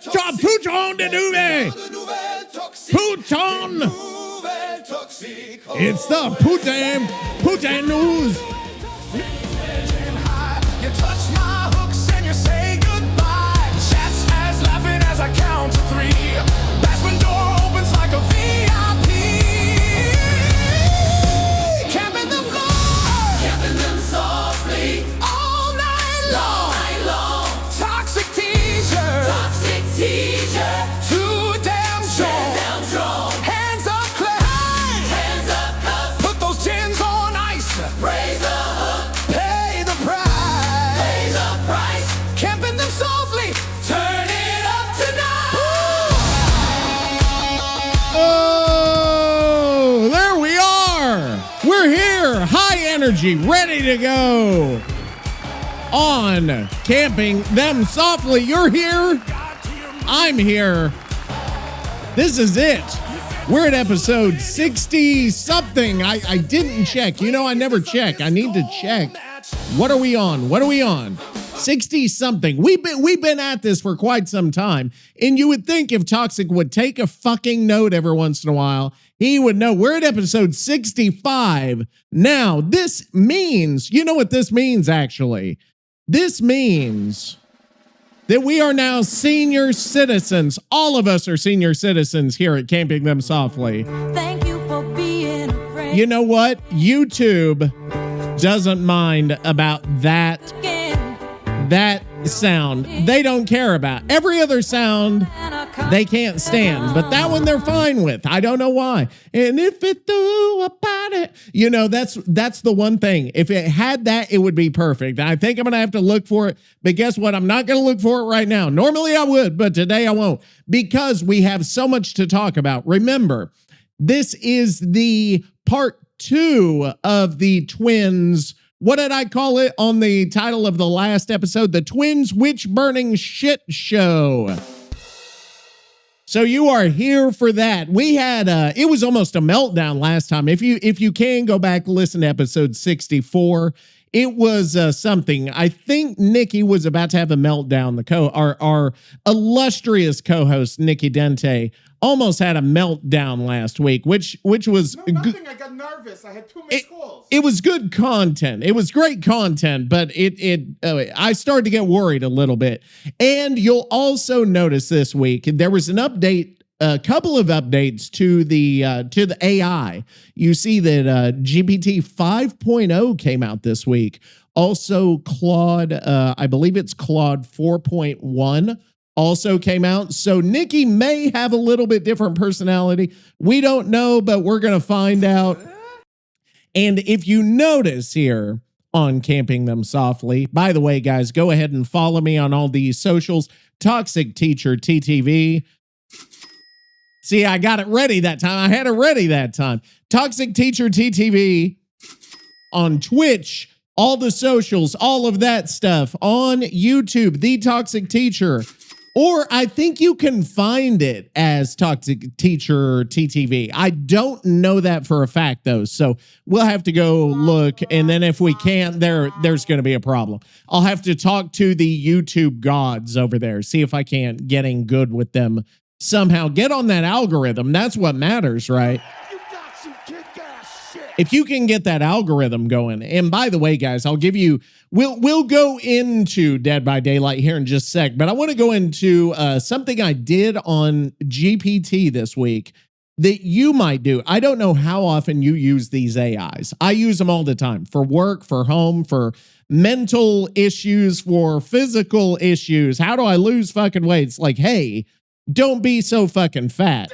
Pouton de nouvelle. Pouton. It's the Poutin news. You touch my hooks and you say goodbye. Chats as laughing as I count to 3. Basement door opens like a VIP. Camping the floor, camping them softly all night long. Toxic teacher, too damn strong. Hands up, clap. Put those gins on ice. Raise the hook, pay the price. Camping them softly, turn it up tonight. Oh, there we are. We're here, high energy, ready to go on Camping Them Softly. You're here. I'm here. This is it. We're at episode 60 something. I didn't check. You know, I never check. I need to check. What are we on? 60 something. We've been at this for quite some time. And you would think if Toxic would take a fucking note every once in a while, he would know. We're at episode 65. Now, this means, you know what this means actually? This means that we are now senior citizens. All of us are senior citizens here at Camping Them Softly. Thank you for being a friend. You know what? YouTube doesn't mind about that sound. They don't care about. Every other sound they can't stand, but that one they're fine with. I don't know why. And if it do about it, you know, that's the one thing. If it had that, it would be perfect. I think I'm going to have to look for it, but guess what? I'm not going to look for it right now. Normally I would, but today I won't because we have so much to talk about. Remember, this is the part 2 of the twins. What did I call it on the title of the last episode? The Twins Witch Burning Shit Show. So you are here for that. We had it was almost a meltdown last time. If you can go back listen to episode 64, it was something. I think Nicky was about to have a meltdown. Our illustrious co-host Nicky Dente almost had a meltdown last week, which was nothing. I got nervous. I had too many calls. It was good content. It was great content, but I started to get worried a little bit. And you'll also notice this week there was an update, a couple of updates to the AI. You see that GPT 5.0 came out this week. Also, Claude, I believe it's Claude 4.1. also came out. So Nicky may have a little bit different personality. We don't know, but we're going to find out. And if you notice here on Camping Them Softly, by the way, guys, go ahead and follow me on all these socials. Toxic Teacher TTV. See, I got it ready that time. I had it ready that time. Toxic Teacher TTV on Twitch, all the socials, all of that stuff on YouTube, The Toxic Teacher. Or I think you can find it as Toxic Teacher TTV. I don't know that for a fact, though. So we'll have to go look. And then if we can't, there's going to be a problem. I'll have to talk to the YouTube gods over there, see if I can't get in good with them somehow. Get on that algorithm. That's what matters, right? If you can get that algorithm going. And by the way, guys, I'll give you, we'll go into Dead by Daylight here in just a sec, but I want to go into something I did on GPT this week that you might do. I don't know how often you use these AIs. I use them all the time for work, for home, for mental issues, for physical issues. How do I lose fucking weight? It's like, hey, don't be so fucking fat.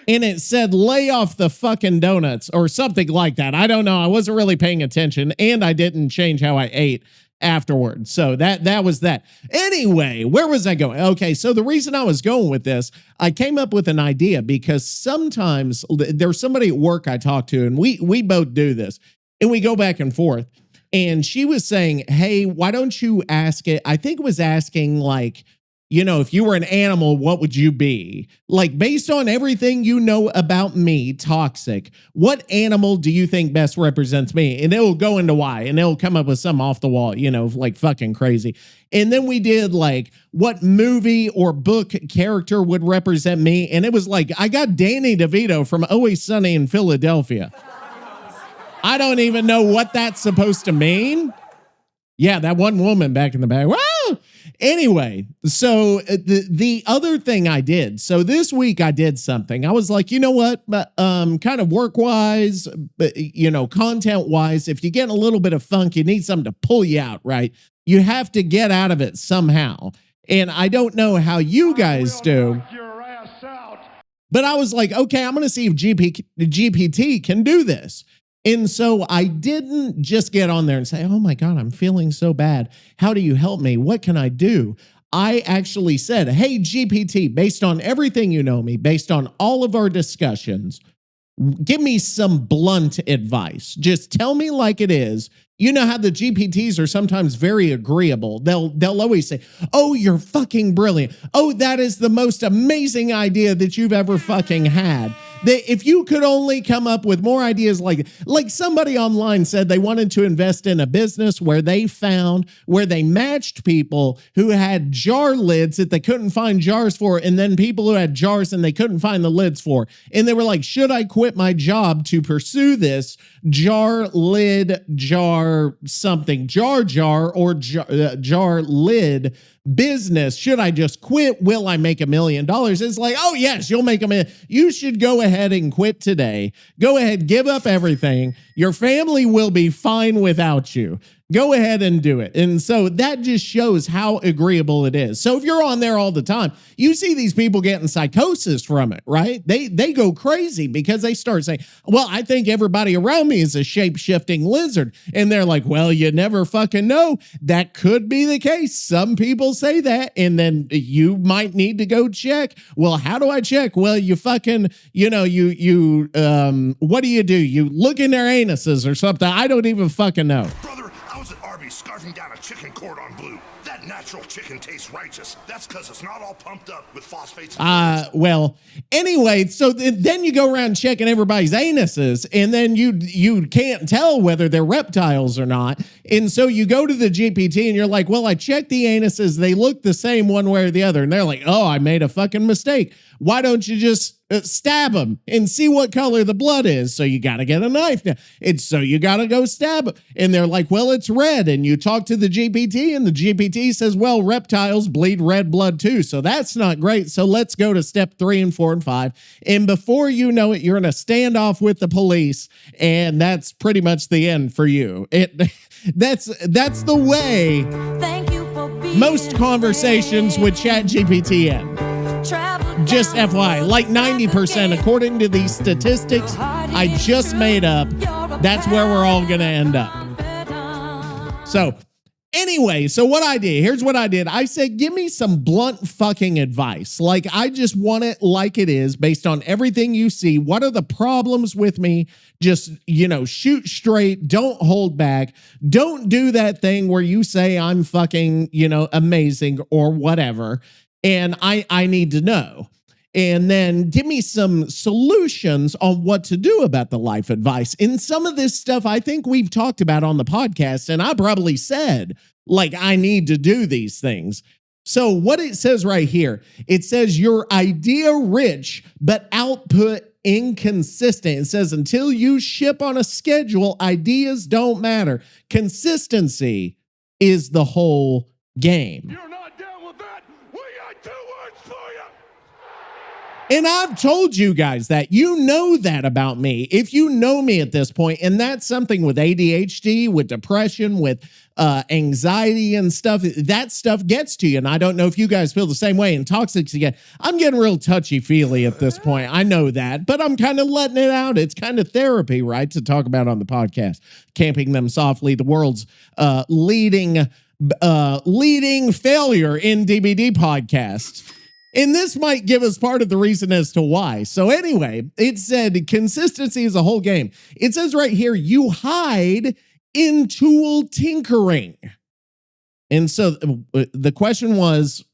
And it said, lay off the fucking donuts or something like that. I don't know. I wasn't really paying attention, and I didn't change how I ate afterwards. So that was that. Anyway, where was I going? Okay, so the reason I was going with this, I came up with an idea because sometimes there's somebody at work I talk to, and we both do this, and we go back and forth. And she was saying, hey, why don't you ask it? I think it was asking like, if you were an animal, what would you be? Like, based on everything you know about me, Toxic, what animal do you think best represents me? And it'll go into why, and it'll come up with something off the wall, like fucking crazy. And then we did like what movie or book character would represent me. And it was like, I got Danny DeVito from Always Sunny in Philadelphia. I don't even know what that's supposed to mean. Yeah, that one woman back in the back. Wow. Anyway, so the other thing I did, so this week I did something. I was like, you know what, kind of work-wise, content-wise, if you get a little bit of funk, you need something to pull you out, right? You have to get out of it somehow. And I don't know how you guys do. But I was like, okay, I'm going to see if GPT can do this. And so I didn't just get on there and say, oh my God, I'm feeling so bad. How do you help me? What can I do? I actually said, hey, GPT, based on everything you know me, based on all of our discussions, give me some blunt advice. Just tell me like it is. You know how the GPTs are sometimes very agreeable. They'll always say, oh, you're fucking brilliant. Oh, that is the most amazing idea that you've ever fucking had. If you could only come up with more ideas like somebody online said they wanted to invest in a business where they matched people who had jar lids that they couldn't find jars for, and then people who had jars and they couldn't find the lids for. And they were like, should I quit my job to pursue this jar lid, jar something, jar or jar lid business? Should I just quit? Will I make $1 million? It's like, oh yes, you'll make $1 million. You should go ahead and quit today. Go ahead, give up everything. Your family will be fine without you. Go ahead and do it. And so that just shows how agreeable it is. So if you're on there all the time, you see these people getting psychosis from it, right? They go crazy because they start saying, well, I think everybody around me is a shape-shifting lizard. And they're like, well, you never fucking know. That could be the case. Some people say that, and then you might need to go check. Well, how do I check? Well, you fucking, what do? You look in their anuses or something. I don't even fucking know. Brother, I was at Arby's scarfing down a chicken cordon bleu. That natural chicken tastes righteous. That's because it's not all pumped up with phosphates. Well, anyway, so then you go around checking everybody's anuses, and then you can't tell whether they're reptiles or not. And so you go to the GPT and you're like, well, I checked the anuses. They look the same one way or the other. And they're like, oh, I made a fucking mistake. Why don't you just stab them and see what color the blood is? So you got to get a knife now. So you got to go stab them. And they're like, well, it's red. And you talk to the GPT, and the GPT says, well, reptiles bleed red blood too. So that's not great. So let's go to step 3 and 4 and 5. And before you know it, you're in a standoff with the police. And that's pretty much the end for you. That's the way Thank you for being most conversations with ChatGPT end. Just FYI, like 90%, according to these statistics I just made up, that's where we're all going to end up. So anyway, so what I did, here's what I did. I said, give me some blunt fucking advice. Like, I just want it like it is based on everything you see. What are the problems with me? Just, shoot straight. Don't hold back. Don't do that thing where you say I'm fucking, amazing or whatever. And I need to know. And then give me some solutions on what to do about the life advice. And some of this stuff I think we've talked about on the podcast, and I probably said, like, I need to do these things. So what it says right here, it says you're idea rich, but output inconsistent. It says until you ship on a schedule, ideas don't matter. Consistency is the whole game. You're not down with that? We got 2 words for you. And I've told you guys that. You know that about me. If you know me at this point, and that's something with ADHD, with depression, with anxiety and stuff, that stuff gets to you. And I don't know if you guys feel the same way. And Toxics again, I'm getting real touchy-feely at this point. I know that, but I'm kind of letting it out. It's kind of therapy, right, to talk about on the podcast. Camping Them Softly, the world's leading failure in DbD podcasts. And this might give us part of the reason as to why. So anyway, it said consistency is a whole game. It says right here, you hide in tool tinkering. And so the question was,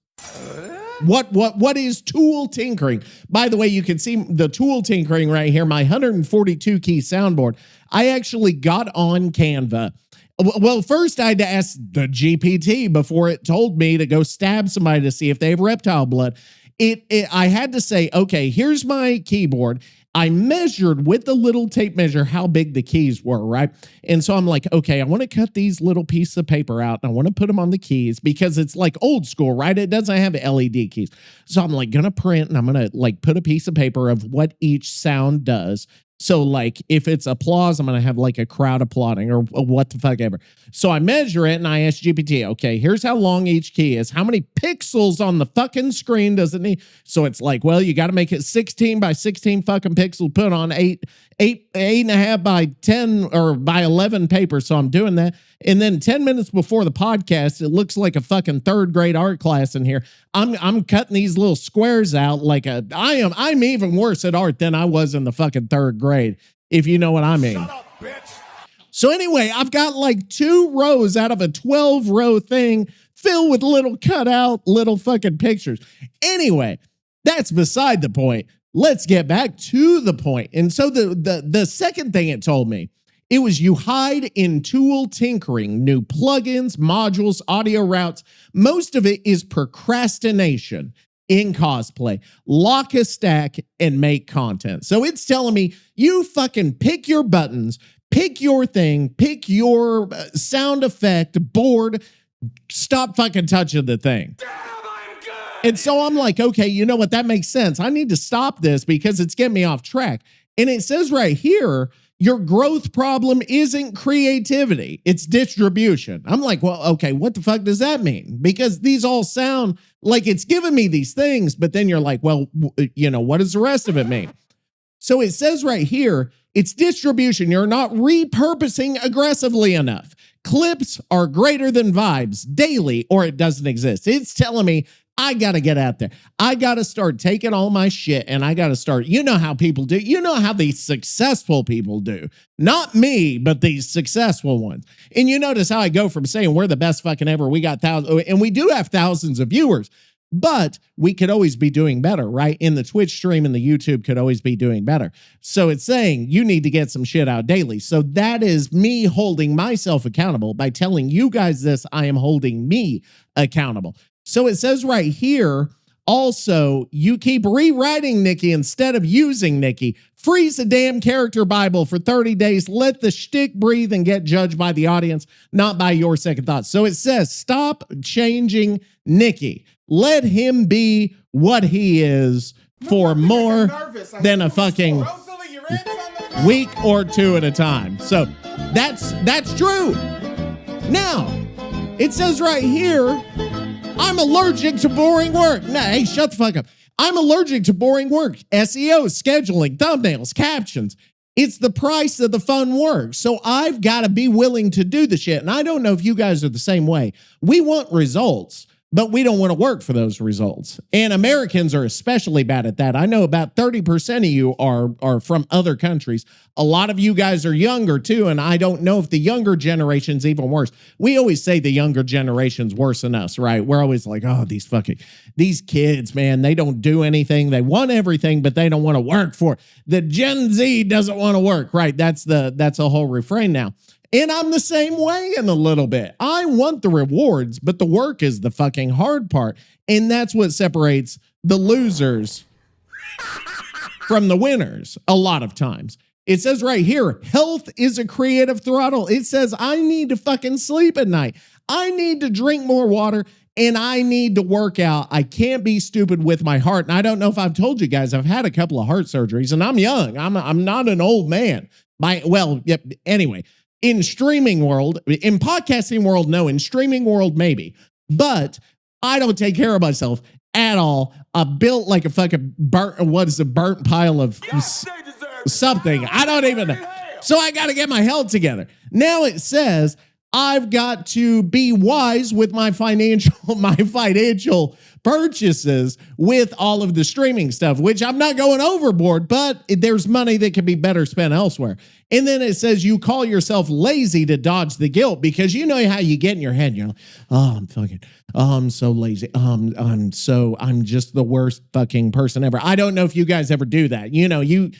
What is tool tinkering? By the way, you can see the tool tinkering right here, my 142 key soundboard. I actually got on Canva. Well, first I had to ask the GPT before it told me to go stab somebody to see if they have reptile blood. I had to say, okay, here's my keyboard. I measured with the little tape measure how big the keys were, right? And so I'm like, okay, I want to cut these little pieces of paper out and I want to put them on the keys because it's like old school, right? It doesn't have LED keys. So I'm like gonna print and I'm gonna like put a piece of paper of what each sound does. So like if it's applause, I'm going to have like a crowd applauding or what the fuck ever. So I measure it and I ask GPT, okay, here's how long each key is. How many pixels on the fucking screen does it need? So it's like, well, you got to make it 16 by 16 fucking pixels, put on eight and a half by 10 or by 11 paper. So I'm doing that. And then 10 minutes before the podcast, it looks like a fucking third grade art class in here. I'm cutting these little squares out like I'm even worse at art than I was in the fucking third grade, if you know what I mean. Shut up, bitch. So anyway, I've got like 2 rows out of a 12 row thing filled with little cutout, little fucking pictures. Anyway, that's beside the point. Let's get back to the point. And so the second thing it told me, it was you hide in tool tinkering, new plugins, modules, audio routes. Most of it is procrastination in cosplay. Lock a stack and make content. So it's telling me you fucking pick your buttons, pick your thing, pick your sound effect, board, stop fucking touching the thing. And so I'm like, okay, you know what? That makes sense. I need to stop this because it's getting me off track. And it says right here, your growth problem isn't creativity, it's distribution. I'm like, well, okay, what the fuck does that mean? Because these all sound like it's giving me these things, but then you're like, well, you know, what does the rest of it mean? So it says right here, it's distribution. You're not repurposing aggressively enough. Clips are greater than vibes daily, or it doesn't exist. It's telling me I got to get out there. I got to start taking all my shit and I got to start, you know how people do. You know how these successful people do. Not me, but these successful ones. And you notice how I go from saying we're the best fucking ever. We got thousands, and we do have thousands of viewers, but we could always be doing better, right? In the Twitch stream and the YouTube could always be doing better. So it's saying you need to get some shit out daily. So that is me holding myself accountable. By telling you guys this, I am holding me accountable. So it says right here, also, you keep rewriting Nicky instead of using Nicky. Freeze the damn character Bible for 30 days. Let the shtick breathe and get judged by the audience, not by your second thoughts. So it says, stop changing Nicky. Let him be what he is for more than a fucking week or 2 at a time. So that's true. Now, it says right here, I'm allergic to boring work. Nah, hey, shut the fuck up. I'm allergic to boring work. SEO, scheduling, thumbnails, captions. It's the price of the fun work. So I've got to be willing to do the shit. And I don't know if you guys are the same way. We want results, but we don't want to work for those results. And Americans are especially bad at that. I know about 30% of you are from other countries. A lot of you guys are younger too, and I don't know if the younger generation's even worse. We always say the younger generation's worse than us, right? We're always like, oh, these kids, man, they don't do anything. They want everything, but they don't want to work for it. The Gen Z doesn't want to work, right? That's a whole refrain now. And I'm the same way in a little bit. I want the rewards, but the work is the fucking hard part. And that's what separates the losers from the winners a lot of times. It says right here, health is a creative throttle. It says I need to fucking sleep at night. I need to drink more water and I need to work out. I can't be stupid with my heart. And I don't know if I've told you guys, I've had a couple of heart surgeries and I'm young. I'm not an old man. Anyway. In streaming world, in podcasting world, no. In streaming world, maybe. But I don't take care of myself at all. I'm built like a fucking burnt pile of something. I don't even know. So I got to get my health together. Now it says I've got to be wise with my financial purchases with all of the streaming stuff, which I'm not going overboard, but there's money that can be better spent elsewhere. And then it says you call yourself lazy to dodge the guilt because you know how you get in your head. You're like, oh, I'm so lazy. I'm just the worst fucking person ever. I don't know if you guys ever do that. You know, you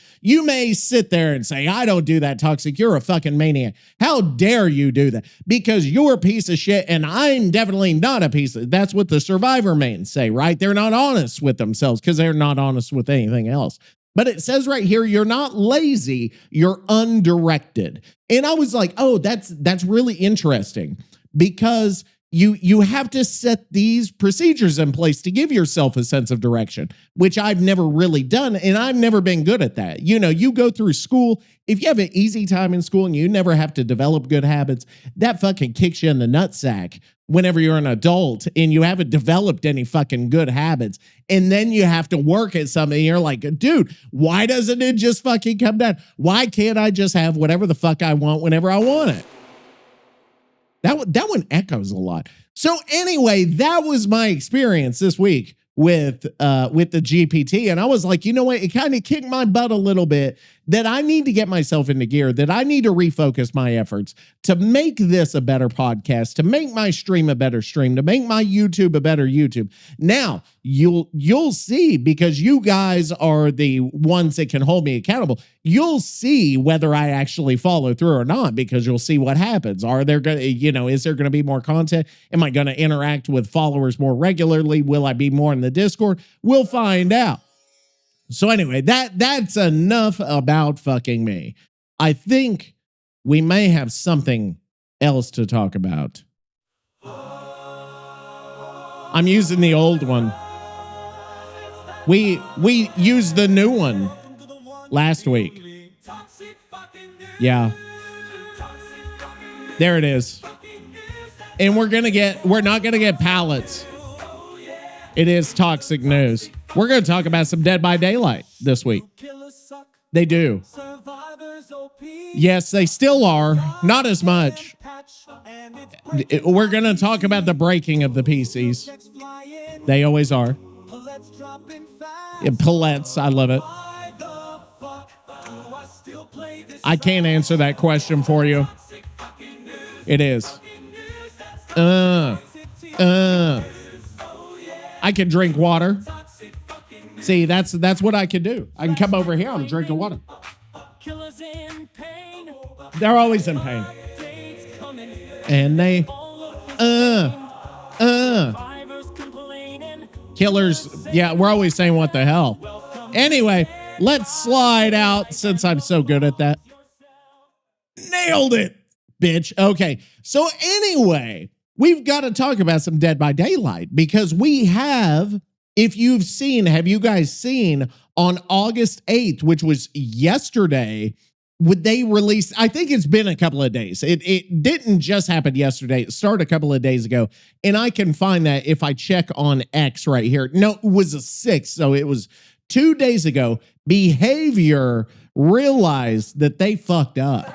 may sit there and say, I don't do that, Toxic. You're a fucking maniac. How dare you do that? Because you're a piece of shit and I'm definitely not a piece of, that's what the survivor mains say, right? They're not honest with themselves because they're not honest with anything else. But it says right here, you're not lazy, you're undirected. And I was like, oh, that's really interesting because you have to set these procedures in place to give yourself a sense of direction, which I've never really done. And I've never been good at that. You know, you go through school, if you have an easy time in school and you never have to develop good habits, that fucking kicks you in the nutsack whenever you're an adult and you haven't developed any fucking good habits. And then you have to work at something. You're like, dude, why doesn't it just fucking come down? Why can't I just have whatever the fuck I want whenever I want it? That one echoes a lot. So anyway, that was my experience this week with the GPT. And I was like, you know what? It kind of kicked my butt a little bit that I need to get myself into gear, that I need to refocus my efforts to make this a better podcast, to make my stream a better stream, to make my YouTube a better YouTube. Now, you'll see, because you guys are the ones that can hold me accountable. You'll see whether I actually follow through or not, because you'll see what happens. Are there going to, is there going to be more content? Am I going to interact with followers more regularly? Will I be more in the Discord? We'll find out. So anyway, that's enough about fucking me. I think we may have something else to talk about. I'm using the old one. We used the new one last week. Yeah. There it is. And we're not gonna get pallets. It is toxic news. We're going to talk about some Dead by Daylight this week. They do. Yes, they still are. Not as much. We're going to talk about the breaking of the PCs. They always are. Yeah, palettes, I love it. I can't answer that question for you. It is. I can drink water. See, that's what I can do. I can come over here. I'm drinking water. They're always in pain. And they, killers. Yeah, we're always saying what the hell. Anyway, let's slide out since I'm so good at that. Nailed it, bitch. Okay. So anyway, we've got to talk about some Dead by Daylight because we have, if you've seen, have you guys seen on August 8th, which was yesterday, would they release, I think it's been a couple of days. It didn't just happen yesterday. It started a couple of days ago. And I can find that if I check on X right here. No, it was a 6th. So it was 2 days ago. Behavior realized that they fucked up.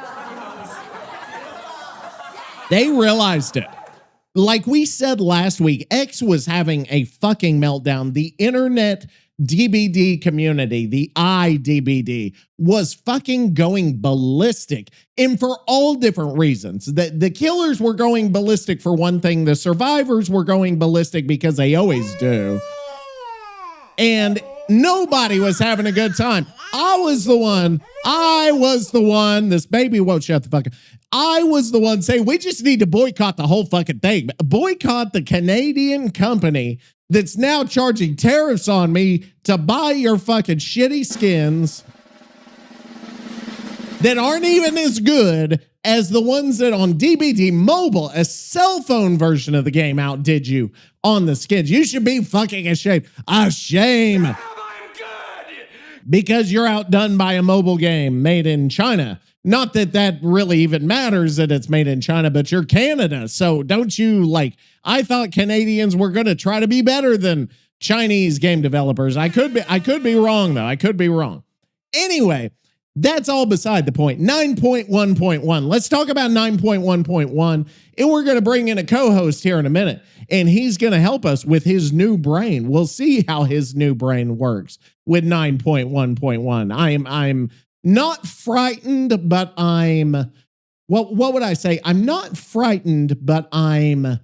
They realized it. Like we said last week, X was having a fucking meltdown. The internet DbD community, the DbD, was fucking going ballistic. And for all different reasons. The killers were going ballistic for one thing. The survivors were going ballistic because they always do. And nobody was having a good time. I was the one, this baby won't shut the fuck up. I was the one saying, we just need to boycott the whole fucking thing. Boycott the Canadian company that's now charging tariffs on me to buy your fucking shitty skins that aren't even as good as the ones that on DbD Mobile, a cell phone version of the game, outdid you on the skins. You should be fucking ashamed. Shame. Because you're outdone by a mobile game made in China. Not that that really even matters that it's made in China, but you're Canada. So don't you I thought Canadians were going to try to be better than Chinese game developers. I could be wrong though. I could be wrong. Anyway, that's all beside the point. 9.1.1. Let's talk about 9.1.1. And we're going to bring in a co-host here in a minute. And he's going to help us with his new brain. We'll see how his new brain works with 9.1.1. I'm not frightened, but what would I say? I'm not frightened, but I'm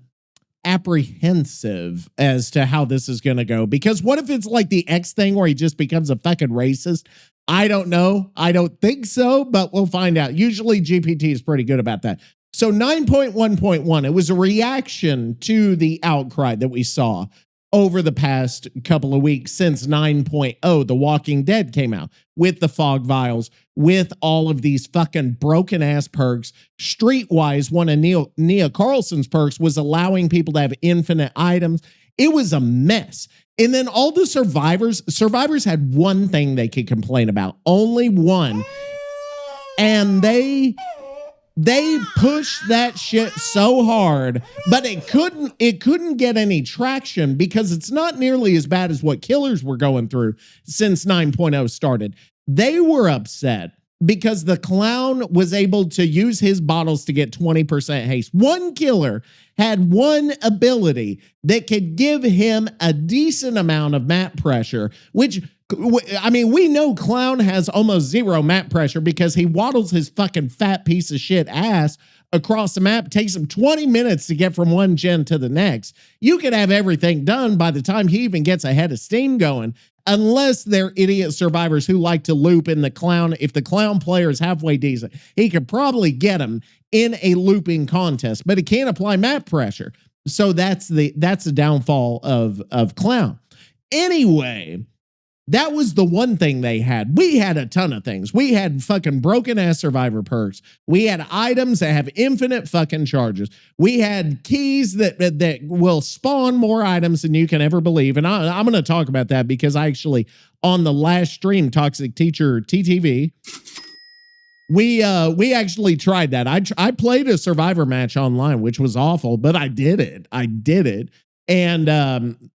apprehensive as to how this is going to go. Because what if it's like the X thing where he just becomes a fucking racist? I don't know. I don't think so, but we'll find out. Usually GPT is pretty good about that. So 9.1.1, it was a reaction to the outcry that we saw over the past couple of weeks since 9.0, The Walking Dead came out with the fog vials, with all of these fucking broken ass perks. Streetwise, one of Nia Carlson's perks was allowing people to have infinite items. It was a mess. And then all the survivors had one thing they could complain about, only one. And they pushed that shit so hard, but it couldn't get any traction because it's not nearly as bad as what killers were going through since 9.0 started. They were upset because the clown was able to use his bottles to get 20% haste. One killer had one ability that could give him a decent amount of map pressure, which, I mean, we know Clown has almost zero map pressure because he waddles his fucking fat piece of shit ass across the map. It takes him 20 minutes to get from one gen to the next. You could have everything done by the time he even gets a head of steam going, unless they're idiot survivors who like to loop in the clown. If the clown player is halfway decent, he could probably get him in a looping contest, but he can't apply map pressure. So that's the downfall of Clown. Anyway, that was the one thing they had. We had a ton of things. We had fucking broken ass survivor perks. We had items that have infinite fucking charges. We had keys that will spawn more items than you can ever believe. And I'm going to talk about that because I actually, on the last stream, Toxic Teacher TTV, we actually tried that. I played a survivor match online, which was awful, but I did it. And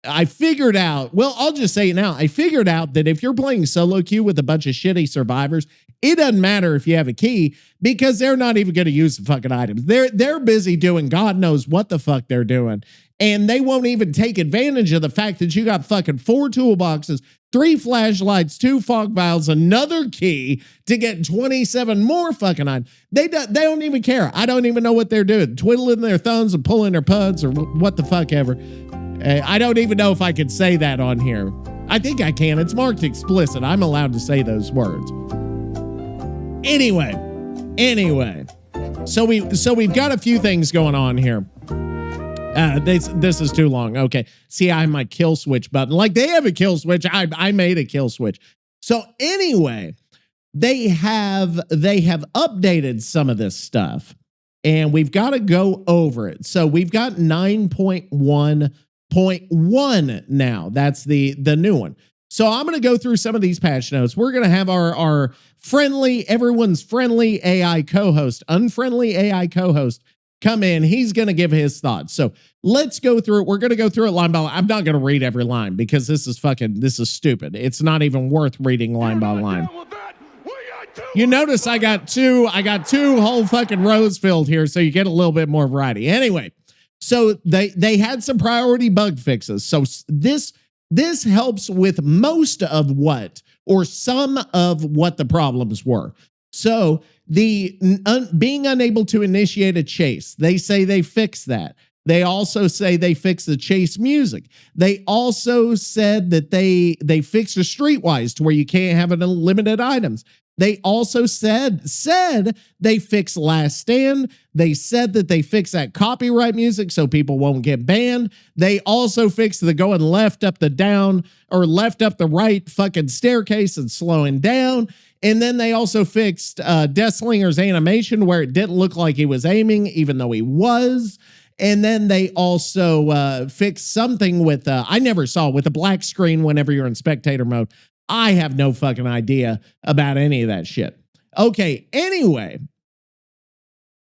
I figured out, well, I'll just say it now. I figured out that if you're playing solo queue with a bunch of shitty survivors, it doesn't matter if you have a key because they're not even going to use the fucking items. They're busy doing God knows what the fuck they're doing. And they won't even take advantage of the fact that you got fucking 4 toolboxes, 3 flashlights, 2 fog vials, another key to get 27 more fucking items. They don't even care. I don't even know what they're doing. Twiddling their thumbs and pulling their puds or what the fuck ever. I don't even know if I could say that on here. I think I can. It's marked explicit. I'm allowed to say those words. Anyway. So we've got a few things going on here. This is too long. Okay. See, I have my kill switch button. Like they have a kill switch. I made a kill switch. So anyway, they have updated some of this stuff and we've got to go over it. So we've got 9.1.1 now. That's the new one. So I'm going to go through some of these patch notes. We're going to have our everyone's friendly AI co-host, unfriendly AI co-host, come in. He's going to give his thoughts. So let's go through it. We're going to go through it line by line. I'm not going to read every line because this is stupid. It's not even worth reading line by line. You notice I got two whole fucking rows filled here, so you get a little bit more variety. Anyway, so they had some priority bug fixes. So this helps with most of what, or some of what the problems were. So being unable to initiate a chase, they say they fixed that. They also say they fixed the chase music. They also said that they fixed the streetwise to where you can't have unlimited items. They also said they fixed Last Stand. They said that they fixed that copyright music so people won't get banned. They also fixed the going left up the down or left up the right fucking staircase and slowing down. And then they also fixed Deathslinger's animation where it didn't look like he was aiming even though he was. And then they also fixed something with, I never saw, with a black screen whenever you're in spectator mode. I have no fucking idea about any of that shit. Okay, anyway,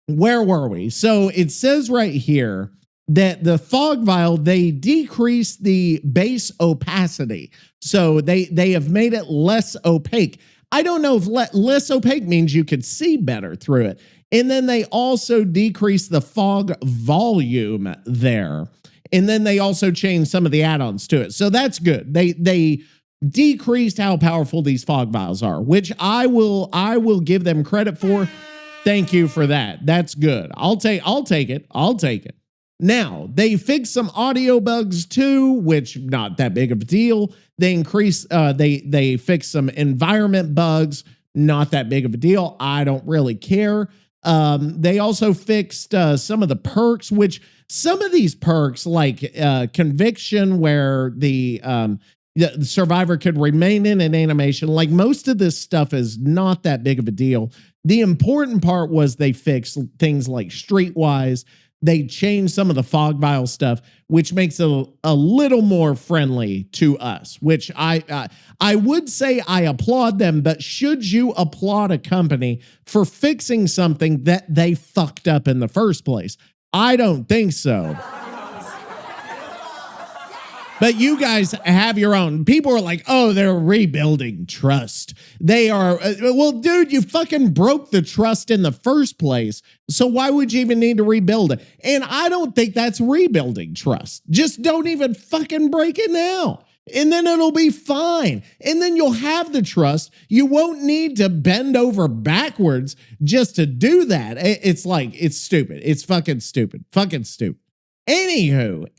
where were we? So it says right here that the fog vial, they decreased the base opacity. So they have made it less opaque. I don't know if less opaque means you could see better through it. And then they also decreased the fog volume there. And then they also changed some of the add-ons to it. So that's good. They decreased how powerful these fog vials are, which I will give them credit for. Thank you for that. That's good. I'll take it. Now, they fixed some audio bugs too, which not that big of a deal. They fixed some environment bugs, not that big of a deal. I don't really care. They also fixed some of the perks, which some of these perks like conviction, where the survivor could remain in an animation. Like most of this stuff is not that big of a deal. The important part was they fixed things like streetwise. They changed some of the fog vial stuff, which makes it a little more friendly to us, which I would say I applaud them, but should you applaud a company for fixing something that they fucked up in the first place? I don't think so. But you guys have your own. People are like, oh, they're rebuilding trust. They are. Well, dude, you fucking broke the trust in the first place. So why would you even need to rebuild it? And I don't think that's rebuilding trust. Just don't even fucking break it now. And then it'll be fine. And then you'll have the trust. You won't need to bend over backwards just to do that. It's like, it's stupid. It's fucking stupid. Fucking stupid. Anywho.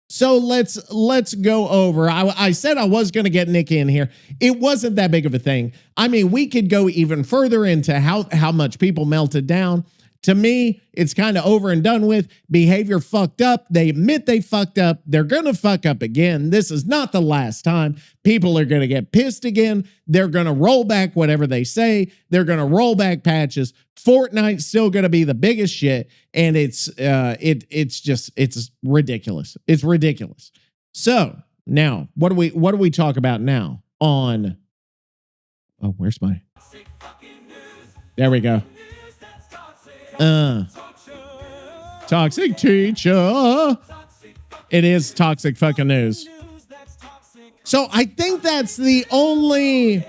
So let's go over. I said I was going to get Nicky in here. It wasn't that big of a thing. I mean, we could go even further into how much people melted down. To me, it's kind of over and done with. Behavior fucked up. They admit they fucked up. They're going to fuck up again. This is not the last time. People are going to get pissed again. They're going to roll back whatever they say. They're going to roll back patches. Fortnite's still going to be the biggest shit. And it's ridiculous. It's ridiculous. So now what do we talk about now on, oh, where's my, there we go. Toxic teacher. It is toxic fucking news. So I think that's the only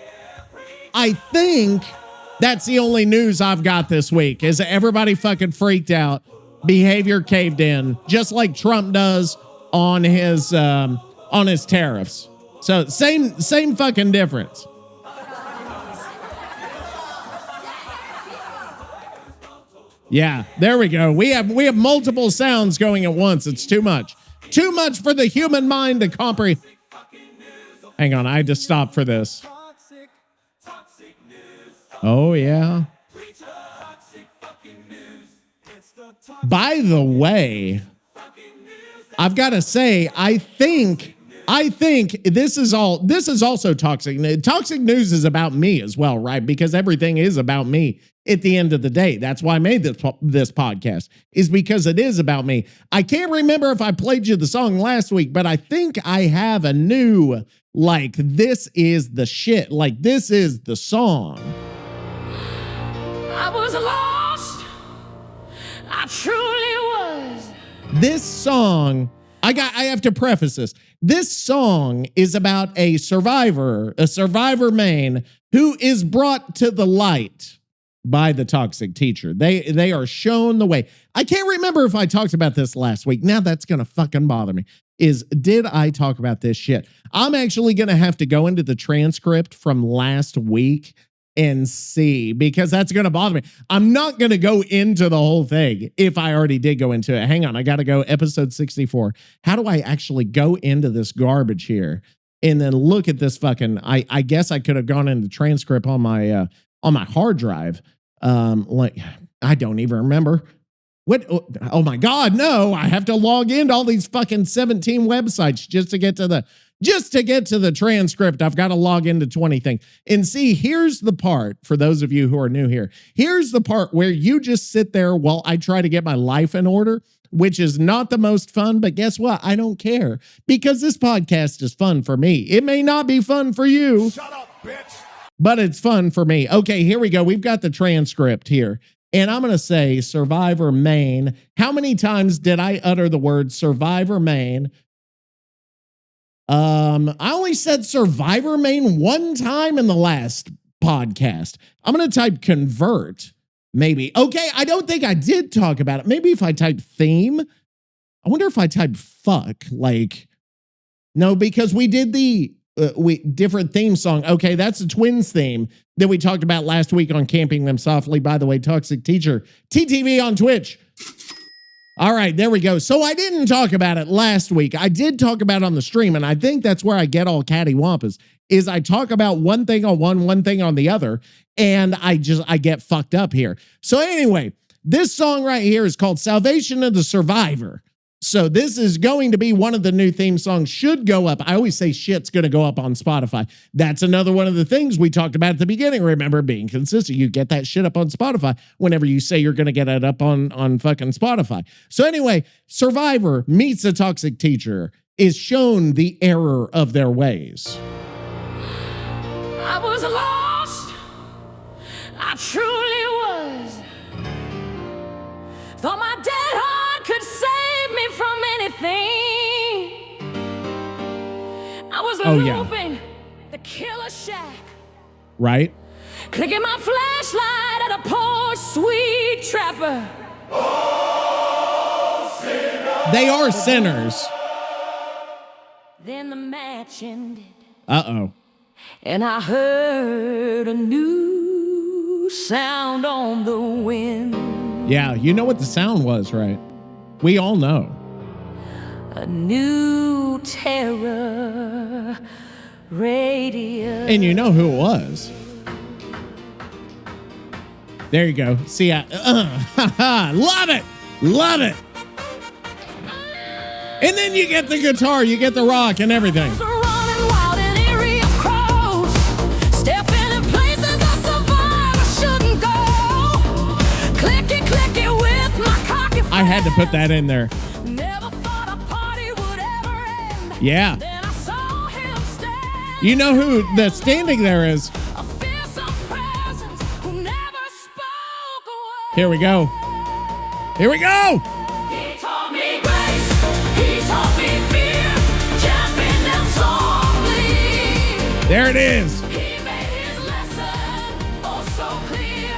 news I've got this week is everybody fucking freaked out. Behavior caved in, just like Trump does on his tariffs. So same fucking difference. Yeah, there we go. We have multiple sounds going at once. It's too much. Too much for the human mind to comprehend. Hang on, I had to stop for this. Oh, yeah. By the way, I've got to say, I think this is also toxic. Toxic news is about me as well, right? Because everything is about me at the end of the day. That's why I made this podcast, is because it is about me. I can't remember if I played you the song last week, but I think I have a new, like, this is the shit. Like, this is the song. I was lost. I truly was. This song, I have to preface this. This song is about a survivor main who is brought to the light by the toxic teacher. They are shown the way. I can't remember if I talked about this last week. Now that's going to fucking bother me. Did I talk about this shit? I'm actually going to have to go into the transcript from last week and see, because that's going to bother me. I'm not going to go into the whole thing if I already did go into it. Hang on. I got to go episode 64. How do I actually go into this garbage here and then look at this fucking, I guess I could have gone into transcript on my hard drive. Like, I don't even remember what. Oh my God, no, I have to log into all these fucking 17 websites just to get to the transcript. I've got to log into 20 things. And see, here's the part for those of you who are new here. Here's the part where you just sit there while I try to get my life in order, which is not the most fun, but guess what? I don't care, because this podcast is fun for me. It may not be fun for you. Shut up, bitch. But it's fun for me. Okay, here we go. We've got the transcript here. And I'm going to say Survivor Main. How many times did I utter the word Survivor Main? I only said Survivor Main one time in the last podcast. I'm going to type convert, maybe. Okay, I don't think I did talk about it. Maybe if I type theme. I wonder if I type fuck, like No, because we did the different theme song. Okay, that's the Twins theme that we talked about last week on Camping Them Softly. By the way, Toxic Teacher, TTV on Twitch. All right, there we go. So I didn't talk about it last week. I did talk about it on the stream, and I think that's where I get all cattywampus, is I talk about one thing on one thing on the other, and I get fucked up here. So anyway, this song right here is called Salvation of the Survivor. So this is going to be one of the new theme songs, should go up. I always say shit's going to go up on Spotify. That's another one of the things we talked about at the beginning. Remember, being consistent. You get that shit up on Spotify whenever you say you're going to get it up on fucking Spotify. So anyway, Survivor meets a toxic teacher is shown the error of their ways. I was lost. I truly was. Thought my dead heart could save me from anything. I was looping the killer shack. Right? Clicking my flashlight at a poor sweet trapper. They are sinners. Then the match ended. Uh-oh. And I heard a new sound on the wind. Yeah, you know what the sound was, right? We all know. A new terror radio. And you know who it was. There you go. See, love it. Love it. And then you get the guitar, you get the rock and everything. I had to put that in there. Yeah. You know who the standing there is? Here we go. Here we go. He taught me grace. He taught me fear. Jumping down softly. There it is. He made his lesson oh so clear.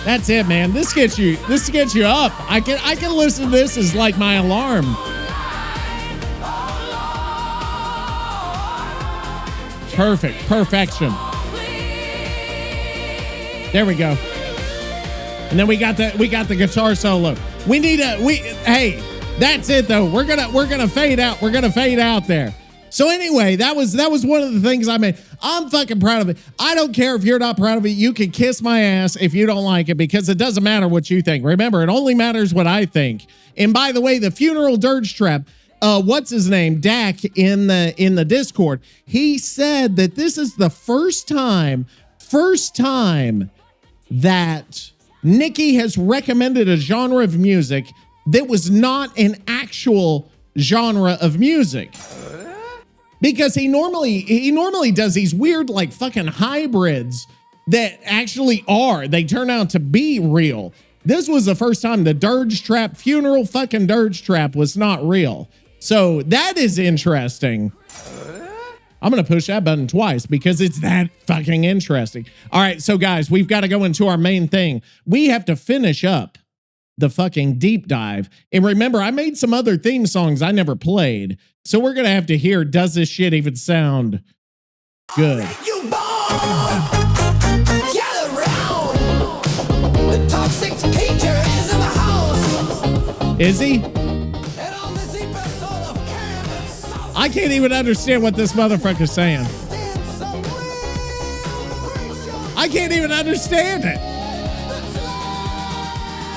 That's it, man. This gets you up. I can listen to this as like my alarm. Perfect. Perfection. There we go. And then we got the guitar solo. Hey, that's it though. We're gonna fade out. We're gonna fade out there. So anyway, that was one of the things I made. I'm fucking proud of it. I don't care if you're not proud of it. You can kiss my ass if you don't like it, because it doesn't matter what you think. Remember, it only matters what I think. And by the way, the funeral dirge trap, what's his name? Dak in the Discord. He said that this is the first time that Nicky has recommended a genre of music that was not an actual genre of music. Because he normally does these weird like fucking hybrids that actually they turn out to be real. This was the first time the dirge trap, funeral fucking dirge trap, was not real. So that is interesting. I'm going to push that button twice because it's that fucking interesting. All right, so guys, we've got to go into our main thing. We have to finish up the fucking deep dive. And remember, I made some other theme songs I never played. So we're going to have to hear, does this shit even sound good? You born, gather round. The toxic teacher is in the house. Is he? And on this episode of Camping Softly, I can't even understand what this motherfucker's saying. stand some real creation. I can't even understand it.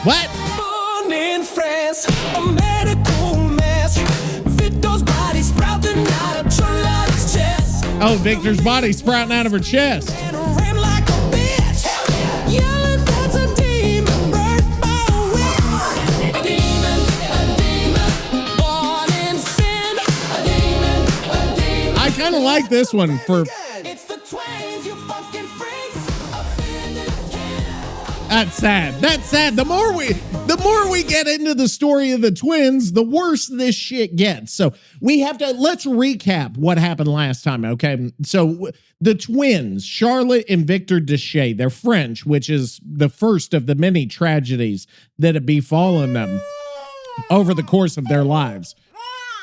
What? Born in France, a medical mess. Victor's body sprouting out of Charlotte's chest. Oh, Victor's body sprouting out of her chest. And ran like a bitch. Yelling, that's a demon, birthed by a witch. A demon, born in sin. A demon. I kind of like this one for. It's the twins, you fucking freaks. Up in this can. That's sad. That's sad. The more we get into the story of the twins, the worse this shit gets. So let's recap what happened last time. Okay. So the twins, Charlotte and Victor Deshay, they're French, which is the first of the many tragedies that have befallen them. over the course of their lives.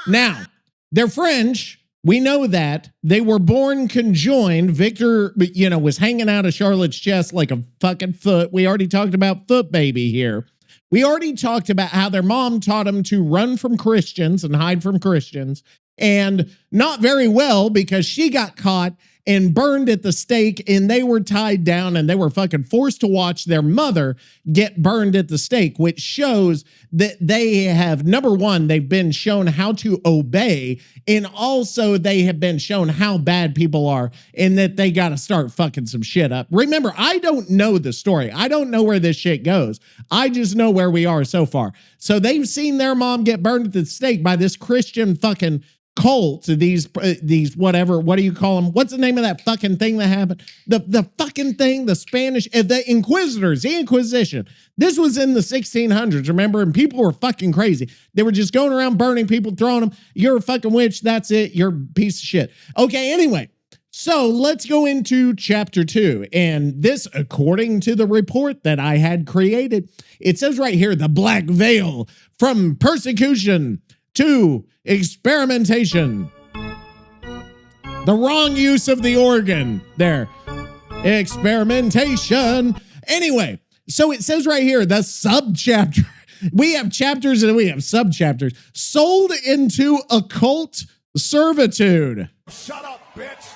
Now, they're French. We know that. They were born conjoined. Victor, was hanging out of Charlotte's chest like a fucking foot. We already talked about foot baby here. We already talked about how their mom taught them to run from Christians and hide from Christians. And not very well, because she got caught and burned at the stake, and they were tied down, and they were fucking forced to watch their mother get burned at the stake, which shows that they have, number one, they've been shown how to obey, and also they have been shown how bad people are, and that they got to start fucking some shit up. Remember, I don't know the story. I don't know where this shit goes. I just know where we are so far. So they've seen their mom get burned at the stake by this Christian fucking cult, these whatever, what do you call them? What's the name of that fucking thing that happened? The fucking thing, the Spanish, the Inquisitors, the Inquisition. This was in the 1600s, remember? And people were fucking crazy. They were just going around burning people, throwing them. You're a fucking witch. That's it. You're a piece of shit. Okay, anyway. So let's go into chapter 2. And this, according to the report that I had created, it says right here, the black veil from persecution to experimentation. The wrong use of the organ there. Experimentation. Anyway, so it says right here, the subchapter. We have chapters and we have subchapters. Sold into occult servitude. Shut up, bitch.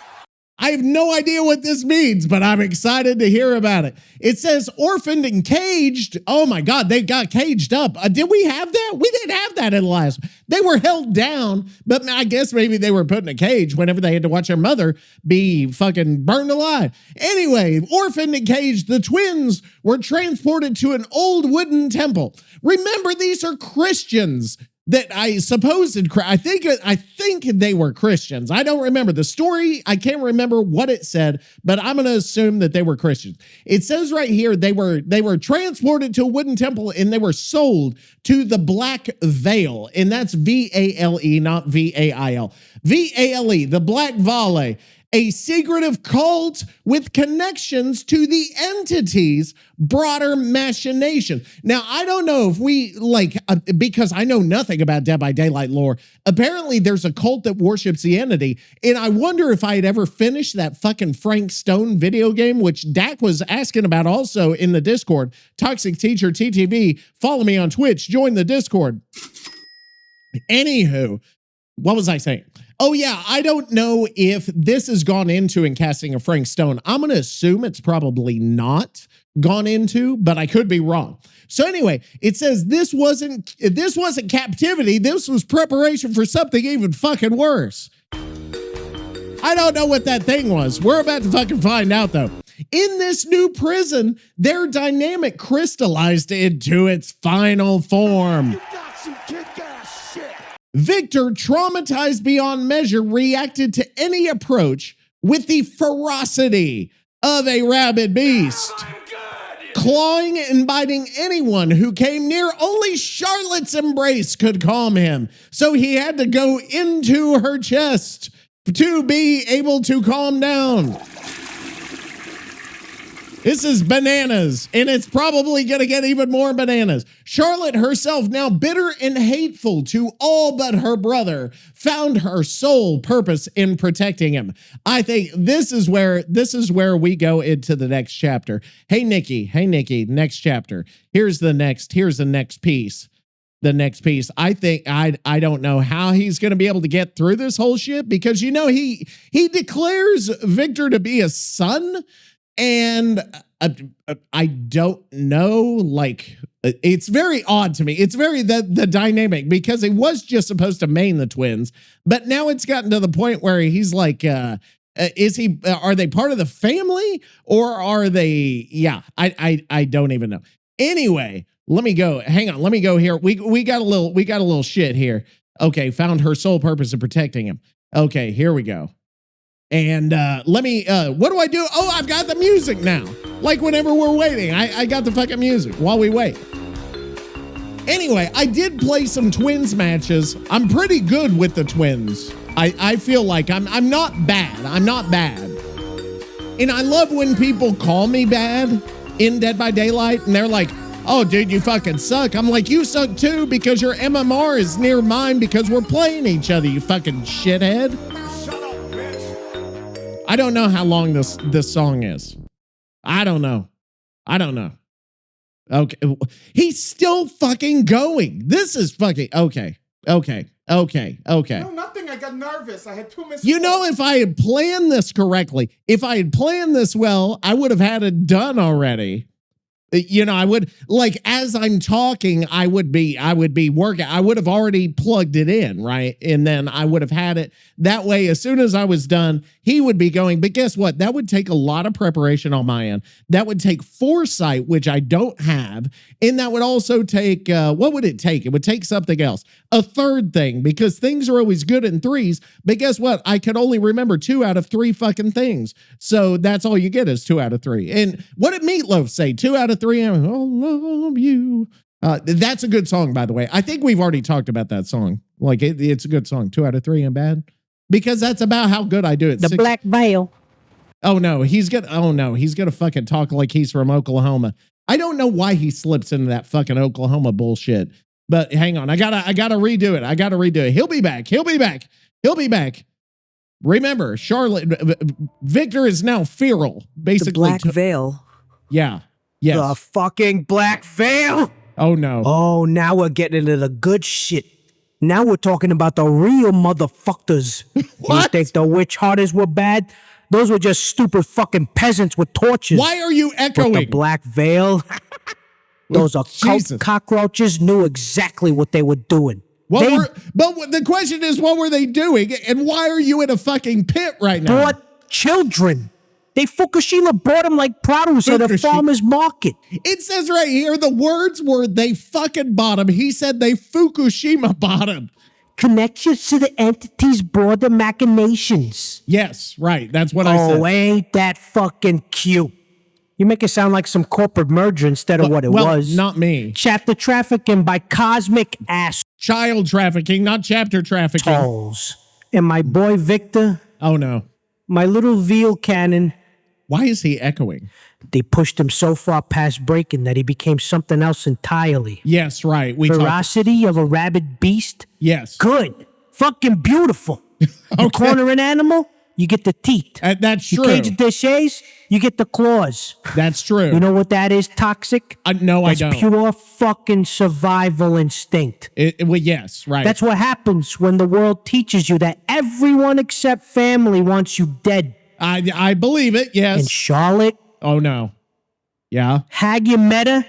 I have no idea what this means, but I'm excited to hear about it. It says orphaned and caged. Oh my God, they got caged up. Did we have that? We didn't have that in the last. They were held down, but I guess maybe they were put in a cage whenever they had to watch their mother be fucking burned alive. Anyway, orphaned and caged, the twins were transported to an old wooden temple. Remember, these are Christians. That I suppose, I think they were Christians. I don't remember the story. I can't remember what it said, but I'm going to assume that they were Christians. It says right here, they were transported to a wooden temple and they were sold to the Black Veil. And that's V-A-L-E, not V-A-I-L. V-A-L-E, the Black Vale. A secretive cult with connections to the entity's broader machination. Now, I don't know if we, because I know nothing about Dead by Daylight lore, apparently there's a cult that worships the entity, and I wonder if I had ever finished that fucking Frank Stone video game, which Dak was asking about also in the Discord. Toxic Teacher TTV, follow me on Twitch, join the Discord. Anywho, what was I saying? Oh yeah, I don't know if this has gone into in casting of Frank Stone. I'm going to assume it's probably not gone into, but I could be wrong. So anyway, it says this wasn't captivity. This was preparation for something even fucking worse. I don't know what that thing was. We're about to fucking find out though. In this new prison, their dynamic crystallized into its final form. You got some kick-ass shit. Victor, traumatized beyond measure, reacted to any approach with the ferocity of a rabid beast, clawing and biting anyone who came near. Only Charlotte's embrace could calm him, so he had to go into her chest to be able to calm down. This is bananas, and it's probably going to get even more bananas. Charlotte herself, now bitter and hateful to all but her brother, found her sole purpose in protecting him. I think this is where we go into the next chapter. Hey Nicky, next chapter. Here's the next piece. The next piece. I think I don't know how he's going to be able to get through this whole shit, because he declares Victor to be a son. And I don't know, it's very odd to me. It's very the dynamic, because he was just supposed to main the twins, but now it's gotten to the point where he's like, are they part of the family, or are they? Yeah, I don't even know. Anyway, let me go. Hang on, let me go here. We got a little shit here. Okay, found her sole purpose of protecting him. Okay, here we go. And let me, what do I do? Oh, I've got the music now. Like whenever we're waiting, I got the fucking music while we wait. Anyway, I did play some twins matches. I'm pretty good with the twins. I feel like I'm not bad. I'm not bad. And I love when people call me bad in Dead by Daylight, and they're like, oh, dude, you fucking suck. I'm like, you suck too because your MMR is near mine because we're playing each other, you fucking shithead. Shut up, bitch. I don't know how long this song is. I don't know. Okay. He's still fucking going. This is fucking, okay. No, nothing. I got nervous. I had 2 missed You know, calls. if I had planned this correctly, if I had planned this well, I would have had it done already. You know, I would, like, as I'm talking, I would be working. I would have already plugged it in, right? And then I would have had it that way. As soon as I was done, he would be going. But guess what? That would take a lot of preparation on my end. That would take foresight, which I don't have. And that would also take, what would it take? It would take something else. A third thing, because things are always good in threes. But guess what? I could only remember 2 out of 3 fucking things. So that's all you get is 2 out of 3. And what did Meatloaf say? 2 out of 3. I love you. That's a good song, by the way. I think we've already talked about that song. Like it's a good song. 2 out of 3 and bad. Because that's about how good I do it. The Black Veil. Oh no, he's gonna fucking talk like he's from Oklahoma. I don't know why he slips into that fucking Oklahoma bullshit. But hang on, I gotta redo it. He'll be back. Remember, Charlotte, Victor is now feral, basically. The Black Veil. Yeah. Yes. The fucking Black Veil. Oh no. Oh, now we're getting into the good shit. Now we're talking about the real motherfuckers. What? You think the witch hunters were bad? Those were just stupid fucking peasants with torches. Why are you But echoing? the Black Veil, those occult Jesus. cockroaches knew exactly what they were doing. But They the question is, what were they doing? And why are you in a fucking pit right now? brought children. They Fukushima brought them like produce at a Fukushima. farmer's market. It says right here, the words were they fucking bought him. He said they Fukushima bought him. Connections to the entity's broader machinations. Yes, right. That's what I Oh, said. ain't that fucking cute? You make it sound like some corporate merger instead of what it Well, was. not me. Chapter trafficking by cosmic Child trafficking, not chapter trafficking. assholes. And my boy Victor, Oh no. my little veal cannon, Why is he echoing? they pushed him so far past breaking that he became something else entirely. Yes, right. We talked. Ferocity of a rabid beast? Yes. Good. Fucking beautiful. You corner an animal, you get the teeth. That's You true. cage it dishes, you get the claws. That's true. You know what that is, toxic? No, I That's don't. pure fucking survival instinct. Well, yes, right. That's what happens when the world teaches you that everyone except family wants you dead. I believe it. Yes. And Charlotte, Oh no. Yeah. Haggy Meta,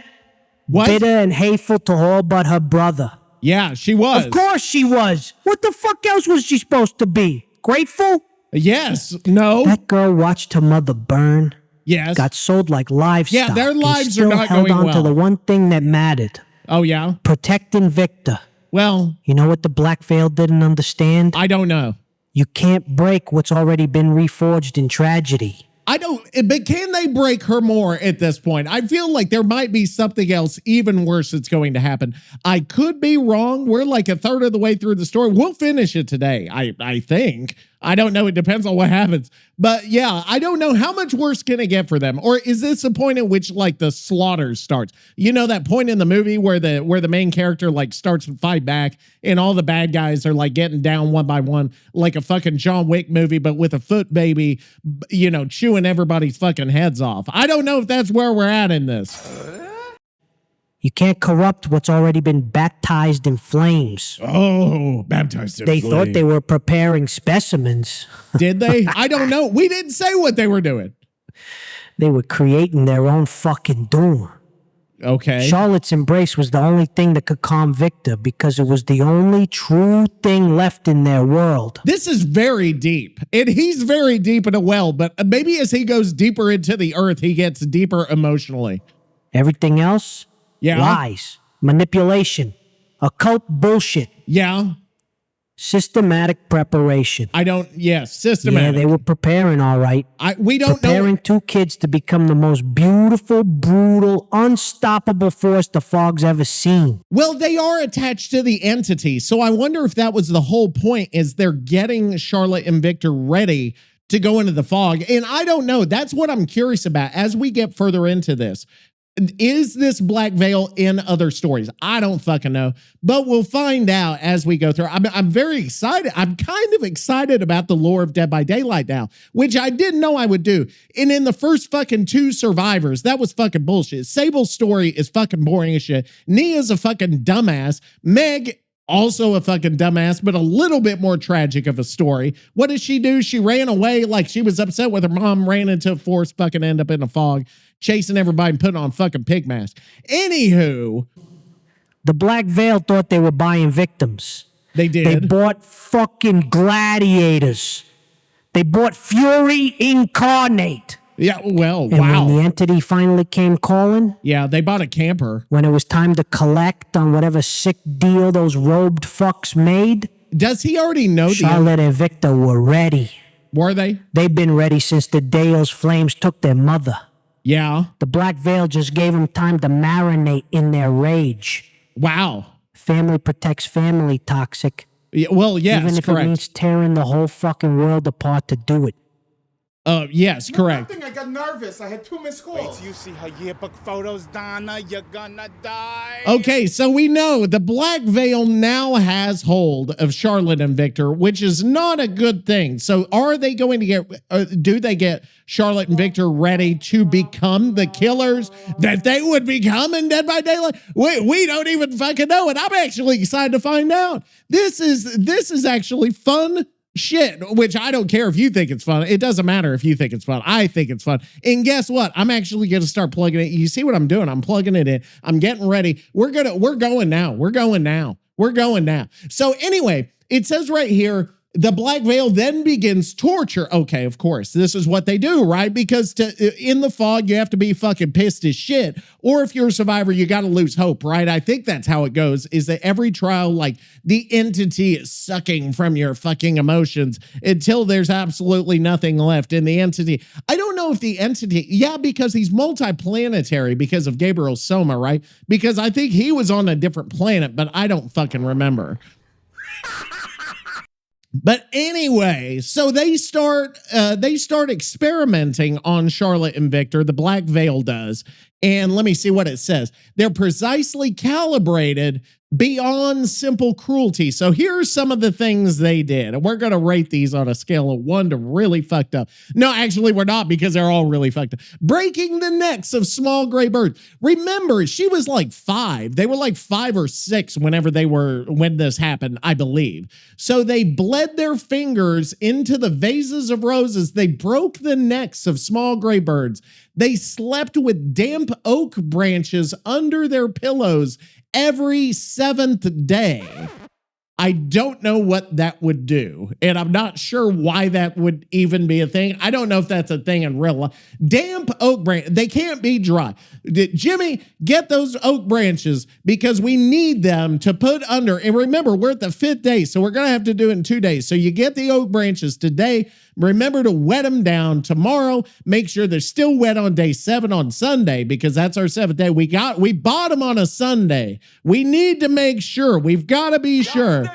What? bitter and hateful to all but her brother. Yeah, she was. Of course she was. What the fuck else was she supposed to be? Grateful? Yes. No. That girl watched her mother burn, Yes. got sold like livestock. Yeah, their and lives are still not held going on to well. the one thing that mattered. Oh yeah. Protecting Victor. Well, You know what the Black Veil didn't understand? I don't know. You can't break what's already been reforged in tragedy. I don't, but can they break her more at this point? I feel like there might be something else even worse that's going to happen. I could be wrong. We're like a third of the way through the story. We'll finish it today, I think. I don't know. It depends on what happens. But yeah, I don't know how much worse can it get for them. Or is this the point at which like the slaughter starts? You know that point in the movie where the main character like starts to fight back and all the bad guys are like getting down one by one, like a fucking John Wick movie, but with a foot baby, you know, chewing everybody's fucking heads off. I don't know if that's where we're at in this. You can't corrupt what's already been baptized in flames. Oh, baptized in They flame. thought they were preparing specimens. Did they? I don't know. We didn't say what they were doing. They were creating their own fucking doom. Okay. Charlotte's embrace was the only thing that could calm Victor because it was the only true thing left in their world. This is very deep. And he's very deep in a well, but maybe as he goes deeper into the earth, he gets deeper emotionally. Everything else? Yeah. Lies, manipulation, occult bullshit, Yeah. systematic preparation. Yes, Yeah, systematic. they were preparing all right. We don't Preparing know. 2 kids to become the most beautiful, brutal, unstoppable force the fog's ever seen. Well, they are attached to the entity. So I wonder if that was the whole point, is they're getting Charlotte and Victor ready to go into the fog. And I don't know. That's what I'm curious about as we get further into this. Is this black veil in other stories? I don't fucking know, but we'll find out as we go through. I'm very excited. I'm kind of excited about the lore of Dead by Daylight now, which I didn't know I would do. And in the first fucking 2 survivors, that was fucking bullshit. Sable's story is fucking boring as shit. Nia's a fucking dumbass. Meg, also a fucking dumbass, but a little bit more tragic of a story. What did she do? She ran away like she was upset with her mom, ran into a forest, fucking end up in a fog, chasing everybody and putting on fucking pig mask. Anywho. The Black Veil thought they were buying victims. They did. They bought fucking gladiators. They bought Fury Incarnate. Yeah, well, and wow. when the entity finally came calling. Yeah, they bought a camper. When it was time to collect on whatever sick deal those robed fucks made. Does he already know? Charlotte and Victor were ready. Were they? They've been ready since the day those flames took their mother. Yeah. The Black Veil just gave them time to marinate in their rage. Wow. Family protects family, Toxic. Yeah, well, yes, even if correct. it means tearing the whole fucking world apart to do it. Yes, correct. I got nervous. I had 2 missed calls. Wait till you see her yearbook photos, Donna. You're gonna die. Okay, so we know the Black Veil now has hold of Charlotte and Victor, which is not a good thing. So are they going to get, do they get Charlotte and Victor ready to become the killers that they would become in Dead by Daylight? We don't even fucking know, and I'm actually excited to find out. This is actually fun shit, which I don't care if you think it's fun. It doesn't matter if you think it's fun. I think it's fun. And guess what? I'm actually going to start plugging it. You see what I'm doing? I'm plugging it in. I'm getting ready. We're going now. So anyway, it says right here, the Black Veil then begins torture. Okay, of course, this is what they do, right? Because in the fog, you have to be fucking pissed as shit. Or if you're a survivor, you got to lose hope, right? I think that's how it goes, is that every trial, like, the entity is sucking from your fucking emotions until there's absolutely nothing left in the entity. I don't know if the entity, yeah, because he's multiplanetary because of Gabriel Soma, right? Because I think he was on a different planet, but I don't fucking remember. But anyway, so they start experimenting on Charlotte and Victor. The Black Veil does. And let me see what it says. They're precisely calibrated beyond simple cruelty. So here are some of the things they did. And we're going to rate these on a scale of 1 to really fucked up. No, actually, we're not, because they're all really fucked up. Breaking the necks of small gray birds. Remember, she was like 5. They were like 5 or 6 when this happened, I believe. So they bled their fingers into the vases of roses. They broke the necks of small gray birds. They slept with damp oak branches under their pillows every 7th day. I don't know what that would do, and I'm not sure why that would even be a thing. I don't know if that's a thing in real life. Damp oak branch, they can't be dry. Jimmy, get those oak branches, because we need them to put under. And remember, we're at the 5th day, so we're going to have to do it in 2 days. So you get the oak branches today. Remember to wet them down tomorrow. Make sure they're still wet on day 7 on Sunday, because that's our 7th day. We bought them on a Sunday. We need to make sure, we've got to be sure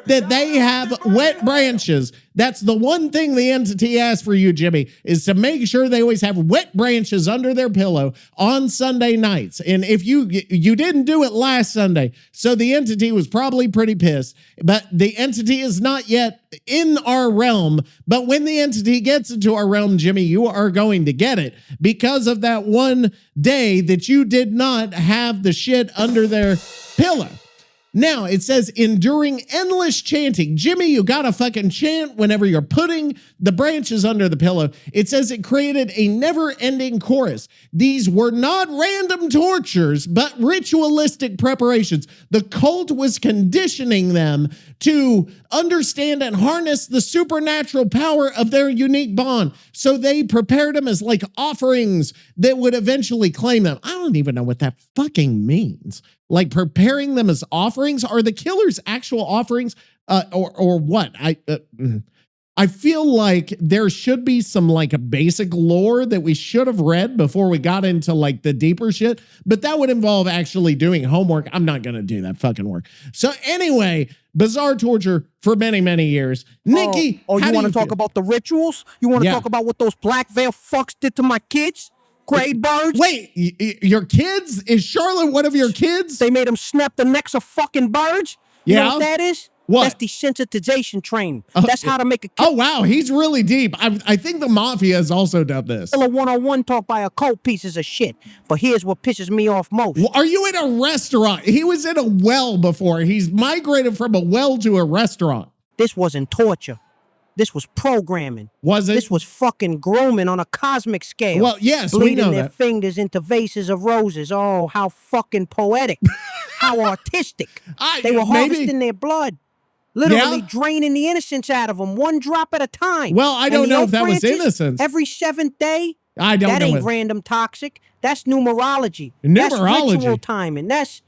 that they have wet branches. That's the one thing the entity asks for you, Jimmy, is to make sure they always have wet branches under their pillow on Sunday nights. And if you didn't do it last Sunday, so the entity was probably pretty pissed, but the entity is not yet in our realm. But when the entity gets into our realm, Jimmy, you are going to get it because of that one day that you did not have the shit under their pillow. Now, it says, enduring endless chanting. Jimmy, you gotta fucking chant whenever you're putting the branches under the pillow. It says it created a never-ending chorus. These were not random tortures, but ritualistic preparations. The cult was conditioning them to understand and harness the supernatural power of their unique bond. So they prepared them as like offerings that would eventually claim them. I don't even know what that fucking means. Like preparing them as offerings? Are the killers actual offerings? Or what? I feel like there should be some like a basic lore that we should have read before we got into like the deeper shit, but that would involve actually doing homework. I'm not going to do that fucking work. So anyway, bizarre torture for many, many years. Nicky, you want to talk about the rituals? You want to talk about what those Black Veil fucks did to my kids? Gray birds. Wait, your kids? Is Charlotte one of your kids? They made them snap the necks of fucking birds. You know what that is? What? That's desensitization training. That's how to make a Oh, wow. He's really deep. I think the mafia has also done this. killer one-on-one talk by occult pieces of shit. But here's what pisses me off most. Are you in a restaurant? He was in a well before. He's migrated from a well to a restaurant. This wasn't torture. This was programming. Was it? This was fucking grooming on a cosmic scale. Well, yes, we Bleeding know their that. fingers into vases of roses. Oh, how fucking poetic. How artistic. They were harvesting their blood. Literally draining the innocence out of them, one drop at a time. Well, I don't know if that was innocence. Every seventh day? I don't know. That ain't random toxic. That's numerology. Numerology. That's ritual timing. That's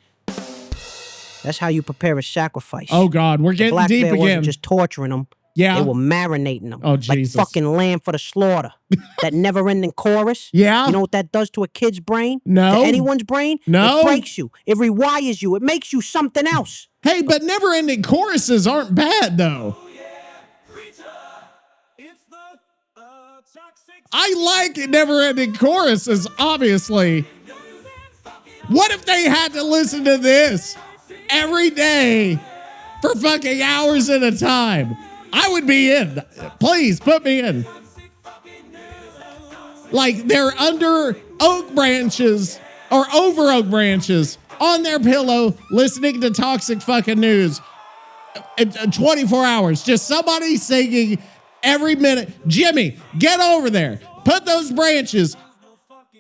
how you prepare a sacrifice. Oh, God. We're getting Black deep Bear again. wasn't just torturing them. Yeah. They were marinating them. Oh, Jesus. Like fucking lamb for the slaughter. That never-ending chorus. Yeah. You know what that does to a kid's brain? No. To anyone's brain? No. It breaks you. It rewires you. It makes you something else. Hey, but never-ending choruses aren't bad, though. I like never-ending choruses, obviously. What if they had to listen to this every day for fucking hours at a time? I would be in. Please, put me in. Like, they're under oak branches or over oak branches on their pillow listening to toxic fucking news 24 hours. Just somebody singing every minute. Jimmy, get over there. Put those branches.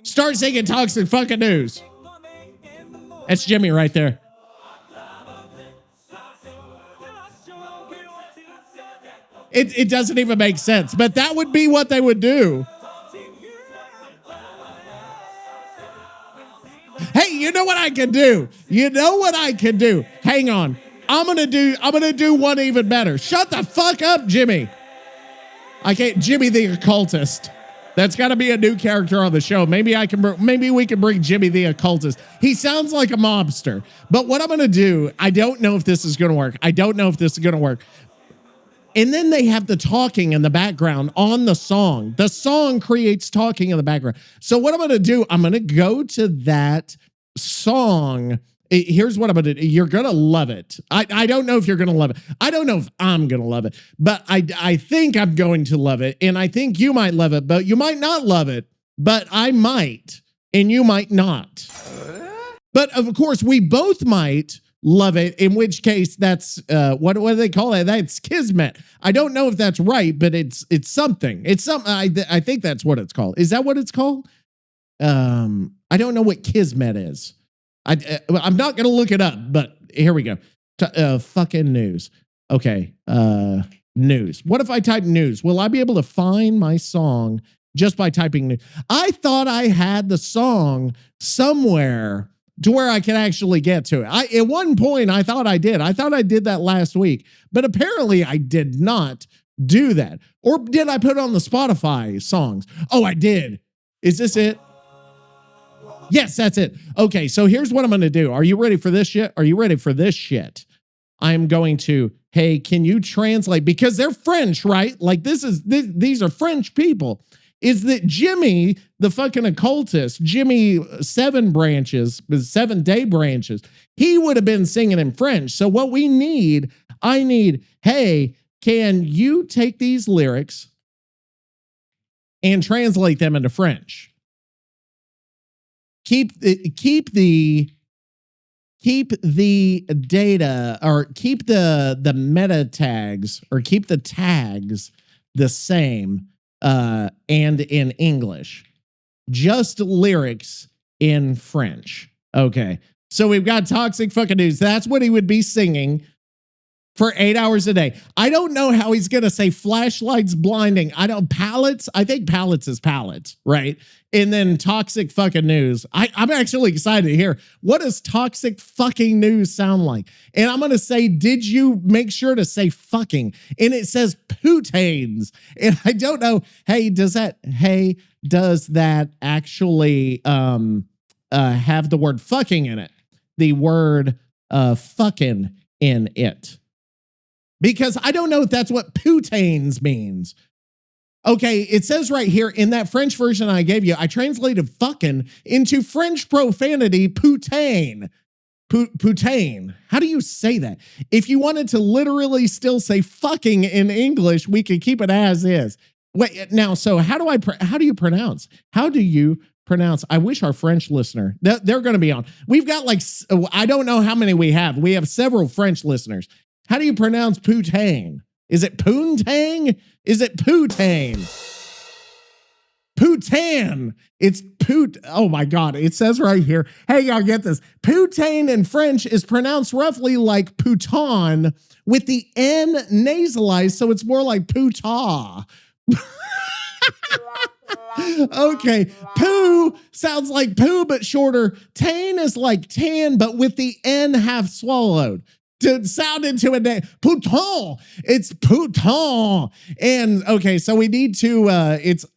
Start singing toxic fucking news. That's Jimmy right there. It doesn't even make sense, but that would be what they would do. Hey, you know what I can do? You know what I can do? Hang on. I'm gonna do one even better. Shut the fuck up, Jimmy. I can't. Jimmy the occultist. That's got to be a new character on the show. Maybe we can bring Jimmy the occultist. He sounds like a mobster. But what I'm gonna do, I don't know if this is gonna work. And then they have the talking in the background on the song. The song creates talking in the background. So what I'm going to do, I'm going to go to that song. Here's what I'm going to do. You're going to love it. I don't know if you're going to love it. I don't know if I'm going to love it, but I think I'm going to love it. And I think you might love it, but you might not love it, but I might, and you might not. But of course, we both might love it, in which case that's what do they call it? That's kismet. I don't know if that's right, but it's something. It's something. I think that's what it's called. Is that what it's called? I don't know what kismet is. I'm not gonna look it up, but here we go. Fucking news. Okay. News. What if I type news? Will I be able to find my song just by typing news? I thought I had the song somewhere to where I can actually get to it. At one point, I thought I did. I thought I did that last week, but apparently I did not do that. Or did I put on the Spotify songs? Oh, I did. Is this it? Yes, that's it. Okay, so here's what I'm going to do. Are you ready for this shit? I'm going to, hey, can you translate? Because they're French, right? Like these are French people. Is that Jimmy, the fucking occultist, Jimmy 7 day branches, he would have been singing in French. So what I need, hey, can you take these lyrics and translate them into French? Keep the data, or keep the meta tags, or keep the tags the same. And in English, just lyrics in French. Okay. So we've got toxic fucking news. That's what he would be singing for 8 hours a day. I don't know how he's going to say flashlights blinding. Pallets. I think pallets is pallets, right? And then toxic fucking news. I'm actually excited to hear, what does toxic fucking news sound like? And I'm going to say, did you make sure to say fucking? And it says putains. And I don't know. Hey, does that actually have the word fucking in it? The word fucking in it. Because I don't know if that's what putains means. Okay, it says right here in that French version I gave you, I translated fucking into French profanity, putain. Putain. How do you say that? If you wanted to literally still say fucking in English, we could keep it as is. Wait, now, so how do you pronounce? I wish our French listener, they're going to be on. We've got like, I don't know how many we have. We have several French listeners. How do you pronounce putain? Is it poontang? Is it putain? Putain. It's put. Oh my God. It says right here. Hey, y'all get this. Putain in French is pronounced roughly like pouton with the N nasalized. So it's more like puta. Okay. Poo sounds like poo, but shorter. Tain is like tan, but with the N half swallowed. To sound into a name, Pouton. It's Pouton. And okay, so we need to,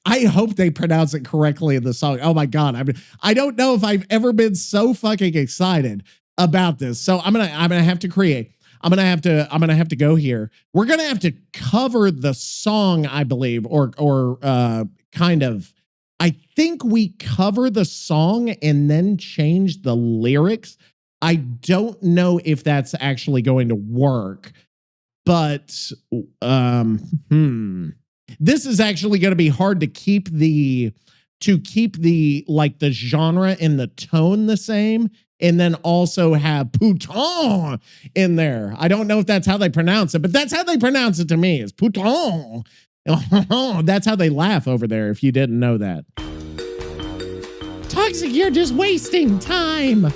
I hope they pronounce it correctly in the song. Oh my God. I don't know if I've ever been so fucking excited about this. So I'm gonna have to create. I'm gonna have to go here. We're gonna have to cover the song, I believe, or kind of, I think we cover the song and then change the lyrics. I don't know if that's actually going to work, but this is actually going to be hard to keep the like the genre and the tone the same, and then also have pouton in there. I don't know if that's how they pronounce it, but that's how they pronounce it to me, is pouton. That's how they laugh over there, if you didn't know that. Toxic, you're just wasting time.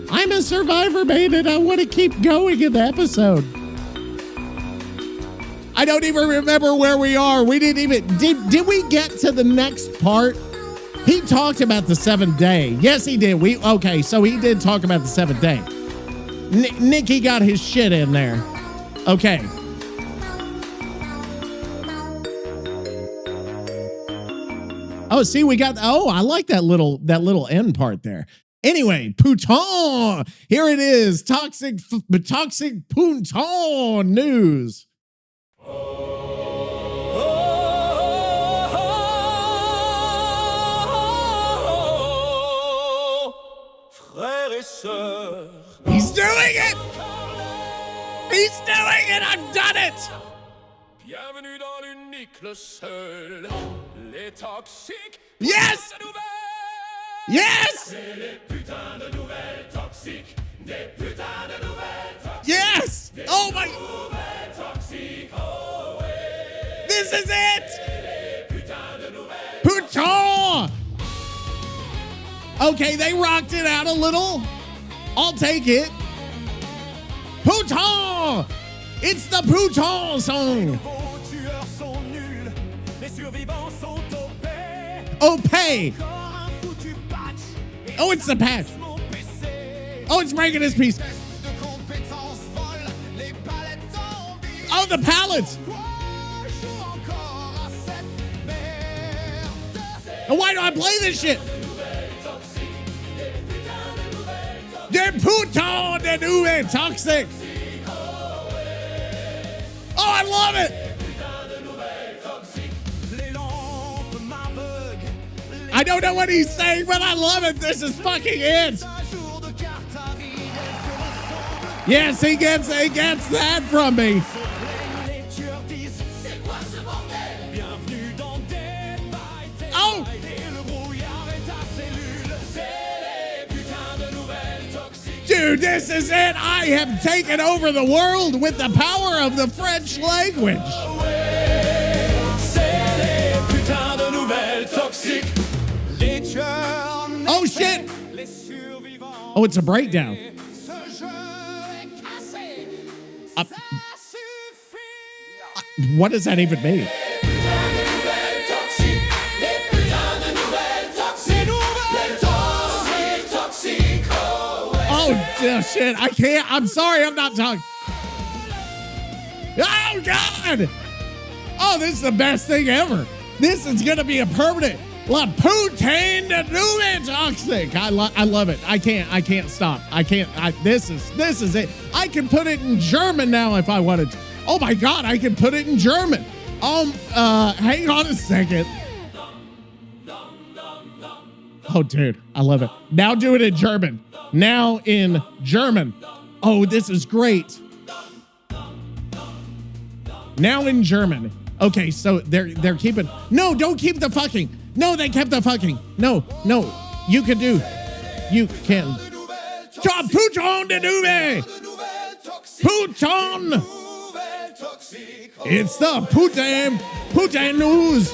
I'm a survivor, man, and I want to keep going in the episode. I don't even remember where we are. We didn't even, did we get to the next part? He talked about the seventh day. Yes, he did. Okay, so he did talk about the seventh day. Nicky got his shit in there. Okay. Oh, see, we got, I like that little end part there. Anyway, Pouton, here it is, toxic Pouton news. He's doing it! He's doing it! I've done it! Bienvenue dans l'unique, le seul, les toxiques. Yes! Yes! Yes! Oh my! This is it! Pouton! Okay, they rocked it out a little. I'll take it. Pouton! It's the Pouton song. Opay. Oh, it's the patch. Oh, it's breaking his piece. Oh, the pallets. And why do I play this shit? Des Pouton de nouvelles toxic. Oh, I love it. I don't know what he's saying, but I love it. This is fucking it. Yes, he gets that from me. Oh! Dude, this is it. I have taken over the world with the power of the French language. Oh, shit. Oh, it's a breakdown. What does that even mean? Oh, shit. I can't. I'm sorry. I'm not talking. Oh, God. Oh, this is the best thing ever. This is going to be a permanent. La putain de nouvelle toxic. I love it. I can't stop. This is it. I can put it in German now if I wanted to. Oh my God, I can put it in German. Hang on a second. Oh, dude, I love it. Now do it in German. Now in German. Oh, this is great. Now in German. Okay, so they're keeping. No, don't keep the fucking. No, they kept the fucking. No, you can do. You can. Put on the nouvelle. Put on. It's the Putin news.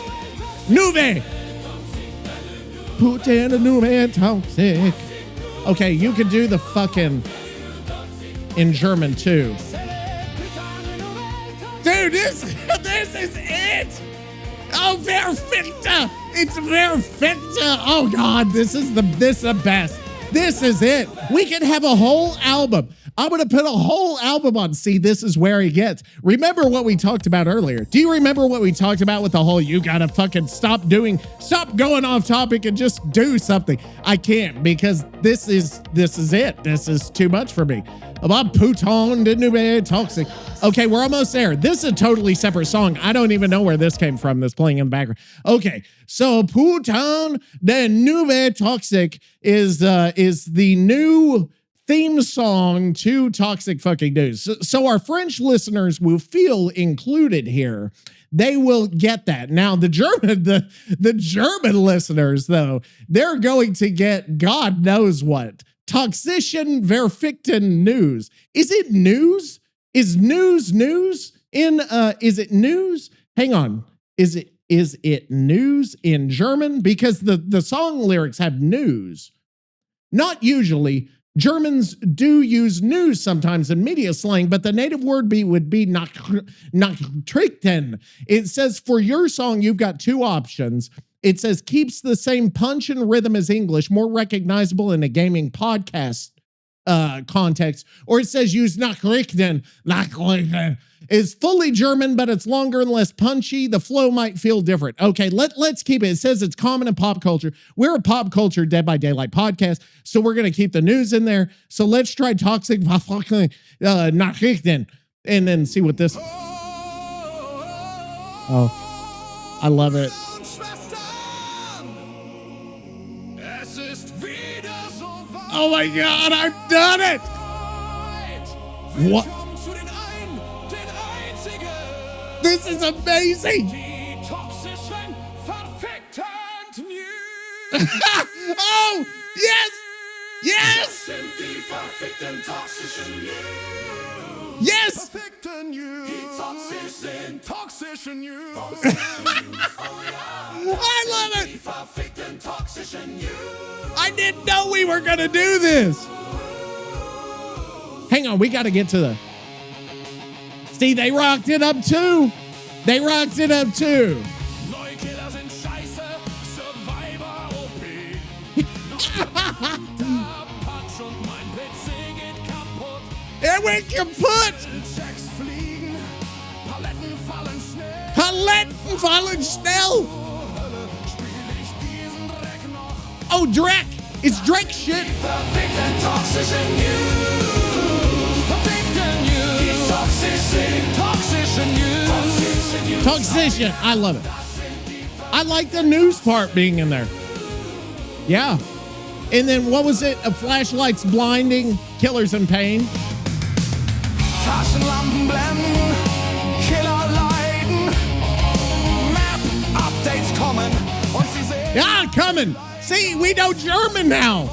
Nouvelle. Putin the nouvelle toxic. Okay, you can do the fucking in German too. Dude, this is it. Oh, perfecta. It's perfecta. Oh God, this is the best. This is it. We can have a whole album. I'm going to put a whole album on. See, this is where he gets. Remember what we talked about earlier? Do you remember what we talked about with the whole, you got to fucking stop going off topic and just do something? I can't, because this is it. This is too much for me. About Putin de Nouvelle Toxic. Okay, we're almost there. This is a totally separate song. I don't even know where this came from, this playing in the background. Okay, so Putin de Nouvelle Toxic is the new theme song to Toxic Fucking News. So our French listeners will feel included here. They will get that. Now the German listeners, though, they're going to get God knows what. Toxischen Verfickten News. Is it news? Is news in is it news? Hang on. Is it news in German? Because the song lyrics have news. Not usually. Germans do use news sometimes in media slang, but the native word would be Nachrichten. It says for your song, you've got two options. It says keeps the same punch and rhythm as English, more recognizable in a gaming podcast context, or it says use Nachrichten. Is fully German, but it's longer and less punchy. The flow might feel different. Okay, let's keep it. It says it's common in pop culture. We're a pop culture Dead by Daylight podcast, so we're going to keep the news in there. So let's try Toxic Nachrichten and then see what this. Oh, I love it. Oh my God, I've done it. What? This is amazing. Oh, yes. Yes. Yes. I love it. I didn't know we were going to do this. Hang on, we got to get to the... See, they rocked it up too. They rocked it up too. It went kaput. Paletten fallen schnell. Oh, Dreck. It's Dreck shit. Toxician. I love it. I like the news part being in there. Yeah. And then what was it? Flashlights blinding, killers in pain. Taschenlampen blenden, Killer leiden, Map Updates kommen und sie sehen. Yeah, coming. See, we know German now.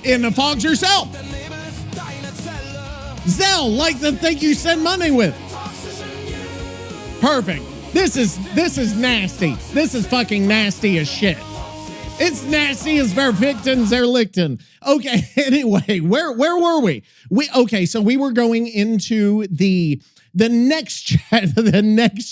In the fogs yourself. Zell, like the thing you send money with. Perfect. This is nasty. This is fucking nasty as shit. It's nasty as Verfichten, Zerlichten. Okay, anyway, where were we? Okay, so we were going into the next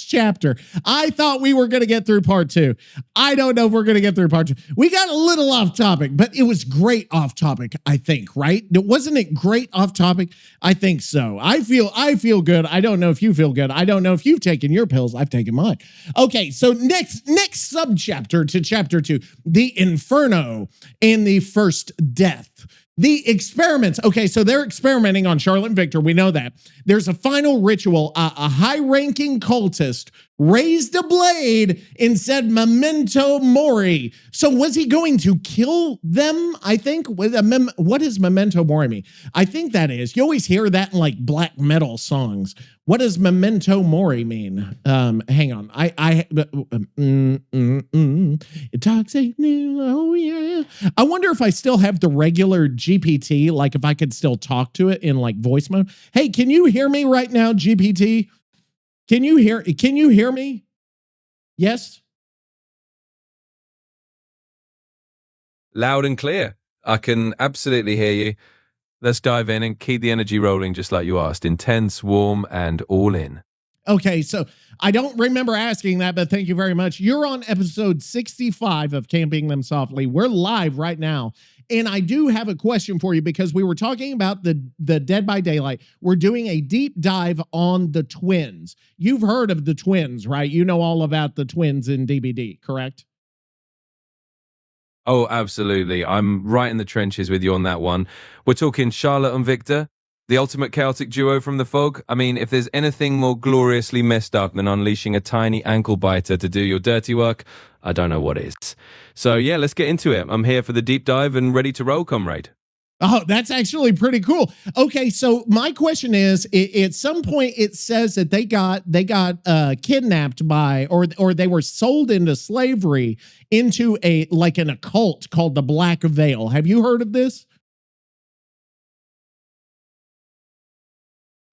chapter. I thought we were going to get through part 2. I don't know if we're going to get through part 2. We got a little off topic, but it was great off topic, I think, right? Wasn't it great off topic? I think so. I feel good. I don't know if you feel good. I don't know if you've taken your pills. I've taken mine. Okay, so next subchapter to chapter 2, the Inferno and the First Death. The experiments. Okay, so they're experimenting on Charlotte and Victor. We know that. There's a final ritual. A high-ranking cultist raised a blade and said, "Memento mori." So was he going to kill them, I think? What does memento mori mean? I think that is. You always hear that in like black metal songs. What does memento mori mean? Hang on. Toxic new. Oh yeah. I wonder if I still have the regular GPT, like if I could still talk to it in like voice mode. Hey, can you hear me right now, GPT? Can you hear me? Yes? Loud and clear. I can absolutely hear you. Let's dive in and keep the energy rolling just like you asked. Intense, warm, and all in. Okay, so I don't remember asking that, but thank you very much. You're on episode 65 of Camping Them Softly. We're live right now. And I do have a question for you because we were talking about the Dead by Daylight. We're doing a deep dive on the twins. You've heard of the twins, right? You know all about the twins in DbD, correct? Oh, absolutely. I'm right in the trenches with you on that one. We're talking Charlotte and Victor, the ultimate chaotic duo from the fog. I mean, if there's anything more gloriously messed up than unleashing a tiny ankle biter to do your dirty work, I don't know what is. So yeah, let's get into it. I'm here for the deep dive and ready to roll, comrade. Oh, that's actually pretty cool. Okay, so my question is, at some point it says that they got kidnapped by, or they were sold into slavery into an occult called the Black Veil. Have you heard of this?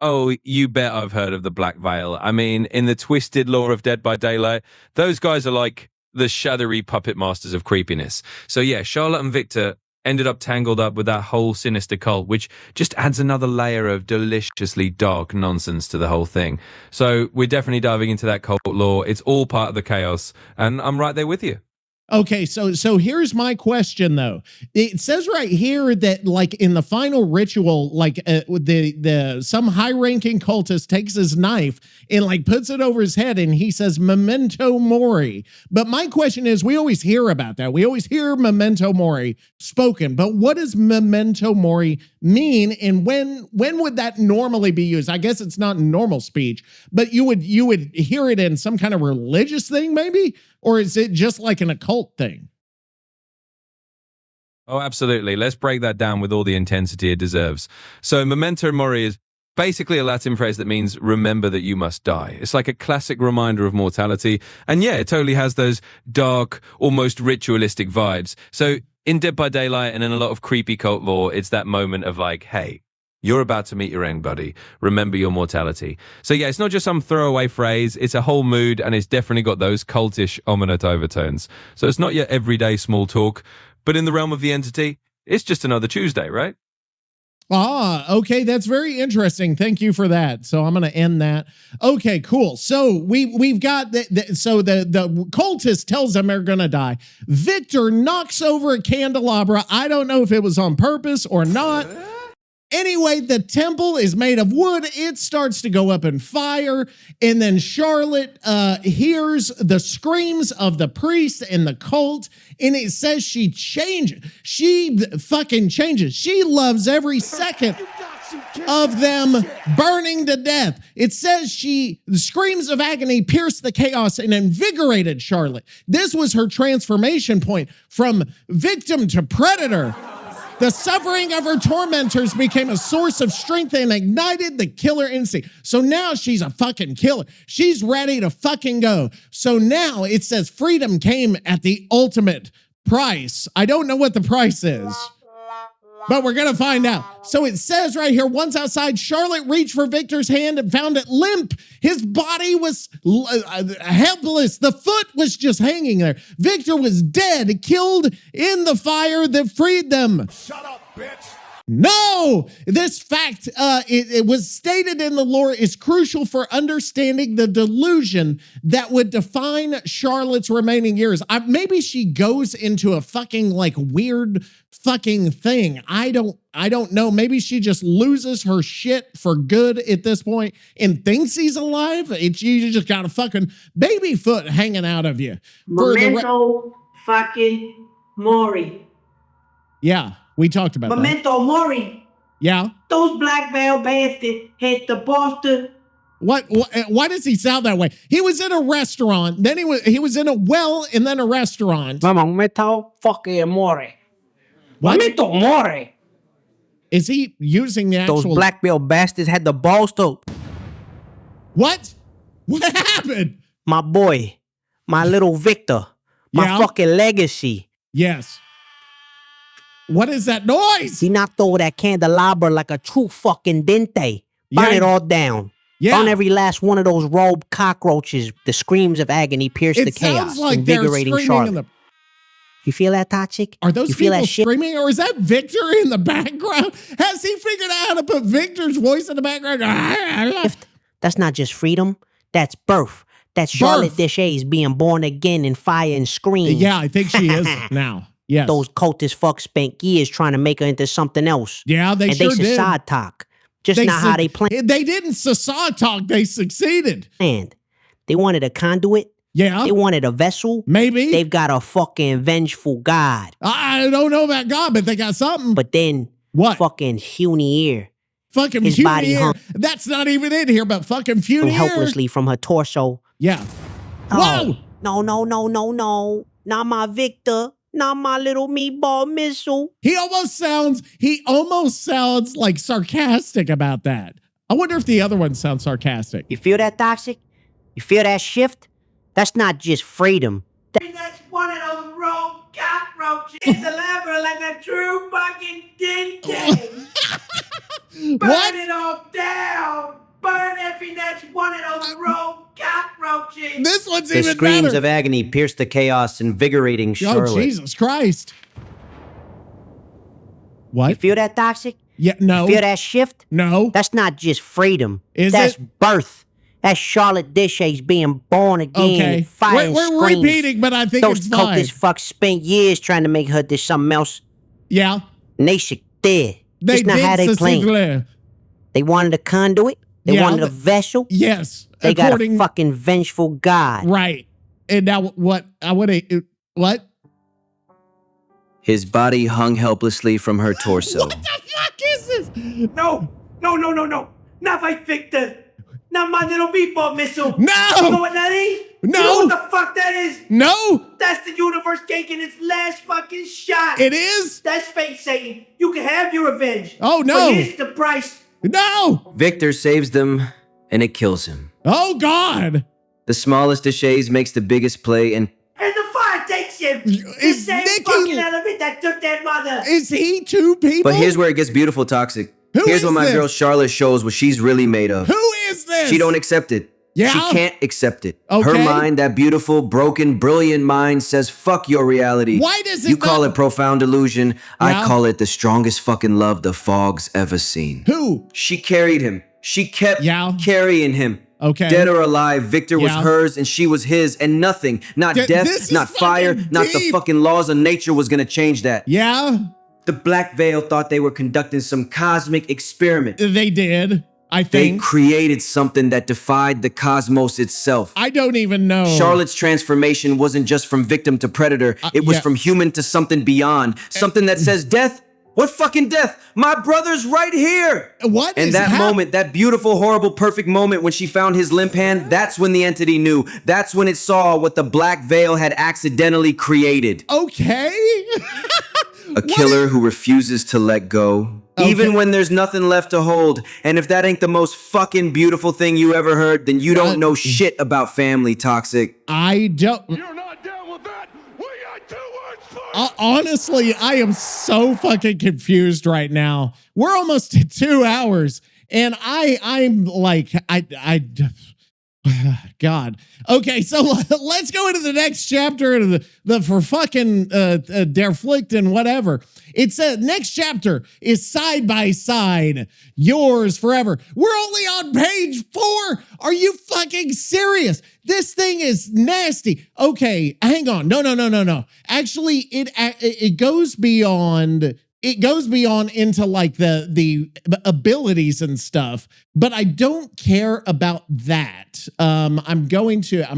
Oh, you bet I've heard of the Black Veil. I mean, in the twisted lore of Dead by Daylight, those guys are like the shadowy puppet masters of creepiness. So yeah, Charlotte and Victor ended up tangled up with that whole sinister cult, which just adds another layer of deliciously dark nonsense to the whole thing. So we're definitely diving into that cult lore. It's all part of the chaos, and I'm right there with you. Okay, so here's my question though. It says right here that like in the final ritual, like some high-ranking cultist takes his knife and like puts it over his head and he says memento mori. But my question is, we always hear about that. We always hear memento mori spoken, but what does memento mori mean, and when would that normally be used? I guess it's not normal speech, but you would hear it in some kind of religious thing maybe? Or is it just like an occult thing? Oh, absolutely. Let's break that down with all the intensity it deserves. So memento mori is basically a Latin phrase that means remember that you must die. It's like a classic reminder of mortality. And yeah, it totally has those dark, almost ritualistic vibes. So in Dead by Daylight and in a lot of creepy cult lore, it's that moment of like, hey, you're about to meet your end, buddy. Remember your mortality. So yeah, it's not just some throwaway phrase. It's a whole mood, and it's definitely got those cultish, ominous overtones. So it's not your everyday small talk, but in the realm of the entity, it's just another Tuesday, right? Ah, okay, that's very interesting. Thank you for that. So I'm going to end that. Okay, cool. So we've got the cultist tells them they're going to die. Victor knocks over a candelabra. I don't know if it was on purpose or not. Anyway, the temple is made of wood. It starts to go up in fire. And then Charlotte hears the screams of the priest and the cult. And it says she changes. She fucking changes. She loves every second of them burning to death. It says the screams of agony pierced the chaos and invigorated Charlotte. This was her transformation point from victim to predator. The suffering of her tormentors became a source of strength and ignited the killer instinct. So now she's a fucking killer. She's ready to fucking go. So now it says freedom came at the ultimate price. I don't know what the price is, but we're going to find out. So it says right here, once outside, Charlotte reached for Victor's hand and found it limp. His body was helpless. The foot was just hanging there. Victor was dead, killed in the fire that freed them. Shut up, bitch! No! This fact, it was stated in the lore, is crucial for understanding the delusion that would define Charlotte's remaining years. Maybe she goes into a fucking like weird fucking thing. I don't know. Maybe she just loses her shit for good at this point and thinks he's alive. You just got a fucking baby foot hanging out of you. Memento fucking mori. Yeah. We talked about Memento Mori. Yeah. Those black veil bastards hit the Boston. What? Why does he sound that way? He was in a restaurant, then he was in a well, and then a restaurant. Memento fucking Mori. Memento Mori. Is he using the actual... Those black veil bastards had the balls to... What? What happened? My boy. My little Victor. My fucking legacy. Yes. What is that noise? He knocked over that candelabra like a true fucking dente. Burn it all down. Yeah. On every last one of those robed cockroaches, the screams of agony pierced the chaos, like invigorating Charlotte. You feel that, Toxic? Are those you feel people that shit? screaming, or is that Victor in the background? Has he figured out how to put Victor's voice in the background? That's not just freedom. That's birth. That's Charlotte Deshays being born again in fire and scream. Yeah, I think she is now. Yes. Those cultist fucks spent years trying to make her into something else. Yeah, they and sure they did. Side talk. Just not how they planned. They didn't facade talk. They succeeded. And they wanted a conduit. Yeah. They wanted a vessel. Maybe. They've got a fucking vengeful God. I don't know about God, but they got something. But then what? Fucking Huny ear. Fucking his body ear. That's not even in here, but fucking Funy ear. Helplessly from her torso. Yeah. Oh, whoa. No. Not my Victor. Not my little meatball missile. He almost sounds like sarcastic about that. I wonder if the other one sounds sarcastic. You feel that, Toxic? You feel that shift? That's not just freedom. That's one of those rogue cockroaches in the ladder like a true fucking dente. Burn it all down. Burn every next one of those rogue cockroaches. This one's even better. The screams of agony pierced the chaos, invigorating Charlotte. Oh, Jesus Christ. What? You feel that, Toxic? Yeah, no. You feel that shift? No. That's not just freedom. That's birth. That's Charlotte Deshays being born again. Okay. Fire We're repeating, but I think it's fine. Those cultist fucks spent years trying to make her do something else. Yeah. And they should did. They Just not how they planned. They wanted a conduit. They wanted a vessel. Yes. They got a fucking vengeful God. Right. And now what? What? His body hung helplessly from her torso. What the fuck is this? No. Not my Victor. Not my little meatball missile. No. You know what that is? No. You know what the fuck that is? No. That's the universe taking its last fucking shot. It is? That's fake Satan. You can have your revenge. Oh, no. But here's the price. No. Victor saves them, and it kills him. Oh, God. The smallest Deshays makes the biggest play, and the fire takes him. The same Nicky fucking element that took that mother. Is he two people? But here's where it gets beautiful, Toxic. Here's what my girl Charlotte shows what she's really made of. Who is this? She don't accept it. Yeah? She can't accept it. Okay. Her mind, that beautiful, broken, brilliant mind, says fuck your reality. Why does it You call it profound delusion. I call it the strongest fucking love the fog's ever seen. Who? She carried him. She kept carrying him. Okay. Dead or alive, Victor was hers and she was his, and nothing, not death, not fire, not the fucking laws of nature was gonna change that. Yeah? The Black Veil thought they were conducting some cosmic experiment. They did, I think. They created something that defied the cosmos itself. I don't even know. Charlotte's transformation wasn't just from victim to predator. It was from human to something beyond. Something that says death? What fucking death? My brother's right here. What And that moment, that beautiful, horrible, perfect moment when she found his limp hand, that's when the entity knew. That's when it saw what the Black Veil had accidentally created. Okay. A killer who refuses to let go, even when there's nothing left to hold. And if that ain't the most fucking beautiful thing you ever heard, then you don't know shit about family, Toxic. I don't. You're not down with that? We got 2 words for Honestly, I am so fucking confused right now. We're almost at 2 hours, and I'm like, God. Okay, so let's go into the next chapter of the for fucking Der Flicht and whatever. It said next chapter is Side by Side, Yours Forever. We're only on page 4. Are you fucking serious? This thing is nasty. Okay, hang on. No. Actually, it goes beyond. It goes beyond into like the abilities and stuff, but I don't care about that. I'm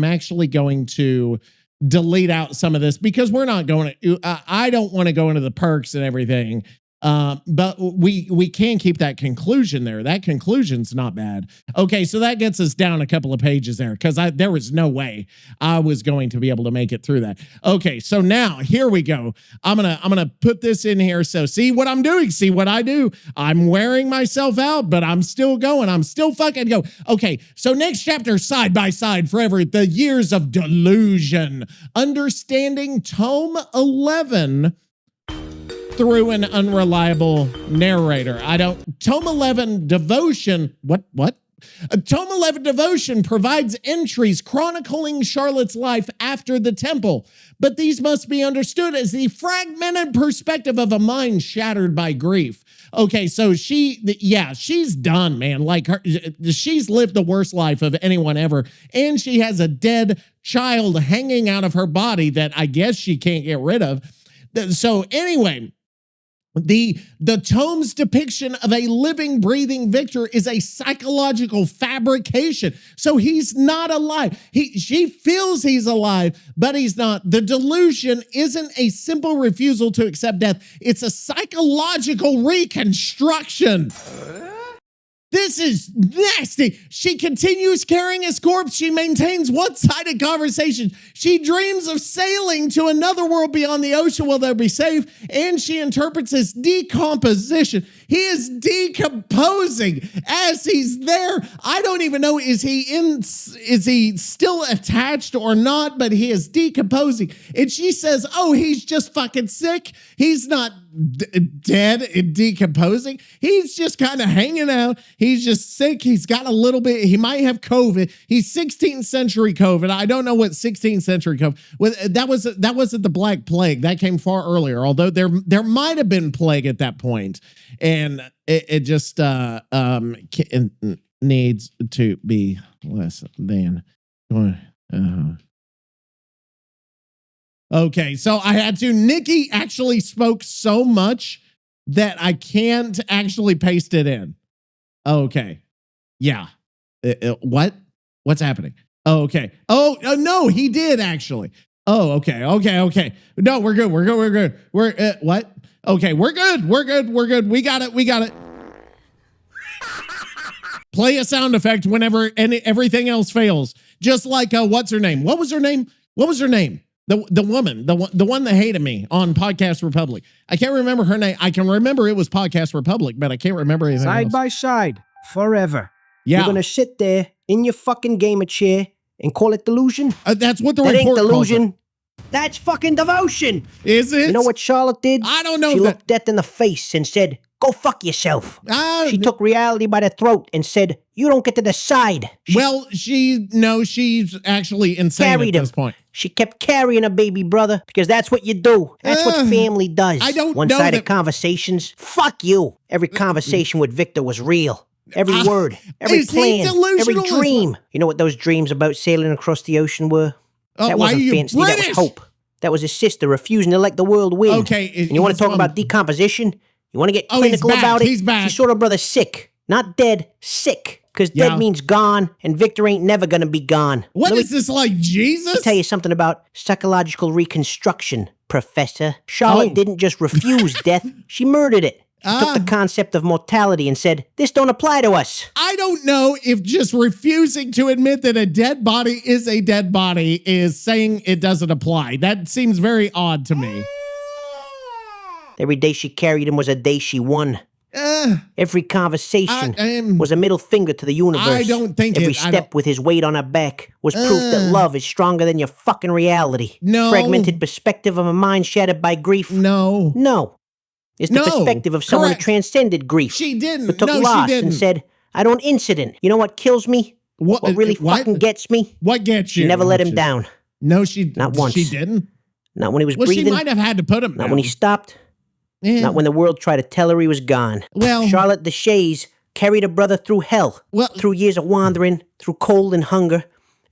actually going to delete out some of this because we're not going to, I don't want to go into the perks and everything. But we can keep that conclusion there. That conclusion's not bad. Okay, so that gets us down a couple of pages there because there was no way I was going to be able to make it through that. Okay, so now here we go. I'm gonna put this in here. So see what I'm doing. See what I do. I'm wearing myself out, but I'm still going. I'm still fucking go. Okay, so next chapter, side by side forever, the years of delusion, understanding tome 11. Through an unreliable narrator. Tome 11 devotion, what? Tome 11 devotion provides entries chronicling Charlotte's life after the temple, but these must be understood as the fragmented perspective of a mind shattered by grief. Okay, so she's done, man. Like she's lived the worst life of anyone ever, and she has a dead child hanging out of her body that I guess she can't get rid of. So anyway, the tome's depiction of a living, breathing Victor is a psychological fabrication. So he's not alive. She feels he's alive, but he's not. The delusion isn't a simple refusal to accept death. It's a psychological reconstruction. This is nasty. She continues carrying his corpse. She maintains one-sided conversation. She dreams of sailing to another world beyond the ocean where they'll be safe, and she interprets his decomposition. He is decomposing as he's there. I don't even know, is he still attached or not, but he is decomposing. And she says, oh, he's just fucking sick. He's not dead and decomposing. He's just kind of hanging out. He's just sick. He's got a little bit, he might have COVID. He's 16th century COVID. I don't know what 16th century COVID, that wasn't the Black Plague. That came far earlier, although there might have been plague at that point. And it just needs to be less than. Okay, so I had to. Nicky actually spoke so much that I can't actually paste it in. Okay, yeah. What? What's happening? Oh, okay. Oh, no, he did actually. Oh, okay. No, we're good. We're what? Okay, we're good. We got it. Play a sound effect whenever everything else fails. Just like what's her name? What was her name? The woman, the one that hated me on Podcast Republic. I can't remember her name. I can remember it was Podcast Republic, but I can't remember anything else. Side by side, forever. Yeah. You're gonna sit there in your fucking gamer chair and call it delusion? That's what the that report ain't delusion. calls it. That's fucking devotion. Is it? You know what Charlotte did? I don't know. She looked death in the face and said, go fuck yourself. She took reality by the throat and said, you don't get to decide. She's actually insane at this point. She kept carrying a baby brother because that's what you do. That's what family does. I don't know One-sided conversations. Fuck you. Every conversation with Victor was real. Every word, every plan, every dream. You know what those dreams about sailing across the ocean were? That wasn't fancy, that was hope. That was his sister refusing to let the world win. Okay. And you want to talk about decomposition? You want to get clinical about it? He's back. She saw her brother sick. Not dead, sick. Because dead means gone, and Victor ain't never going to be gone. What is this, like Jesus? Let me tell you something about psychological reconstruction, Professor. Charlotte didn't just refuse death, she murdered it. She took the concept of mortality and said, this don't apply to us. I don't know if just refusing to admit that a dead body is a dead body is saying it doesn't apply. That seems very odd to me. Every day she carried him was a day she won. Every conversation was a middle finger to the universe. I don't think Every step with his weight on her back was proof that love is stronger than your fucking reality. No. Fragmented perspective of a mind shattered by grief. No. It's the perspective of someone who transcended grief. She didn't. But took loss and said, I don't incident. You know what kills me? What really fucking gets me? What gets you? She never let him down. No, she not once. She didn't? Not when he was breathing. She might have had to put him down. Not when he stopped. Yeah. Not when the world tried to tell her he was gone. Well, Charlotte Deshays carried her brother through hell, through years of wandering, through cold and hunger,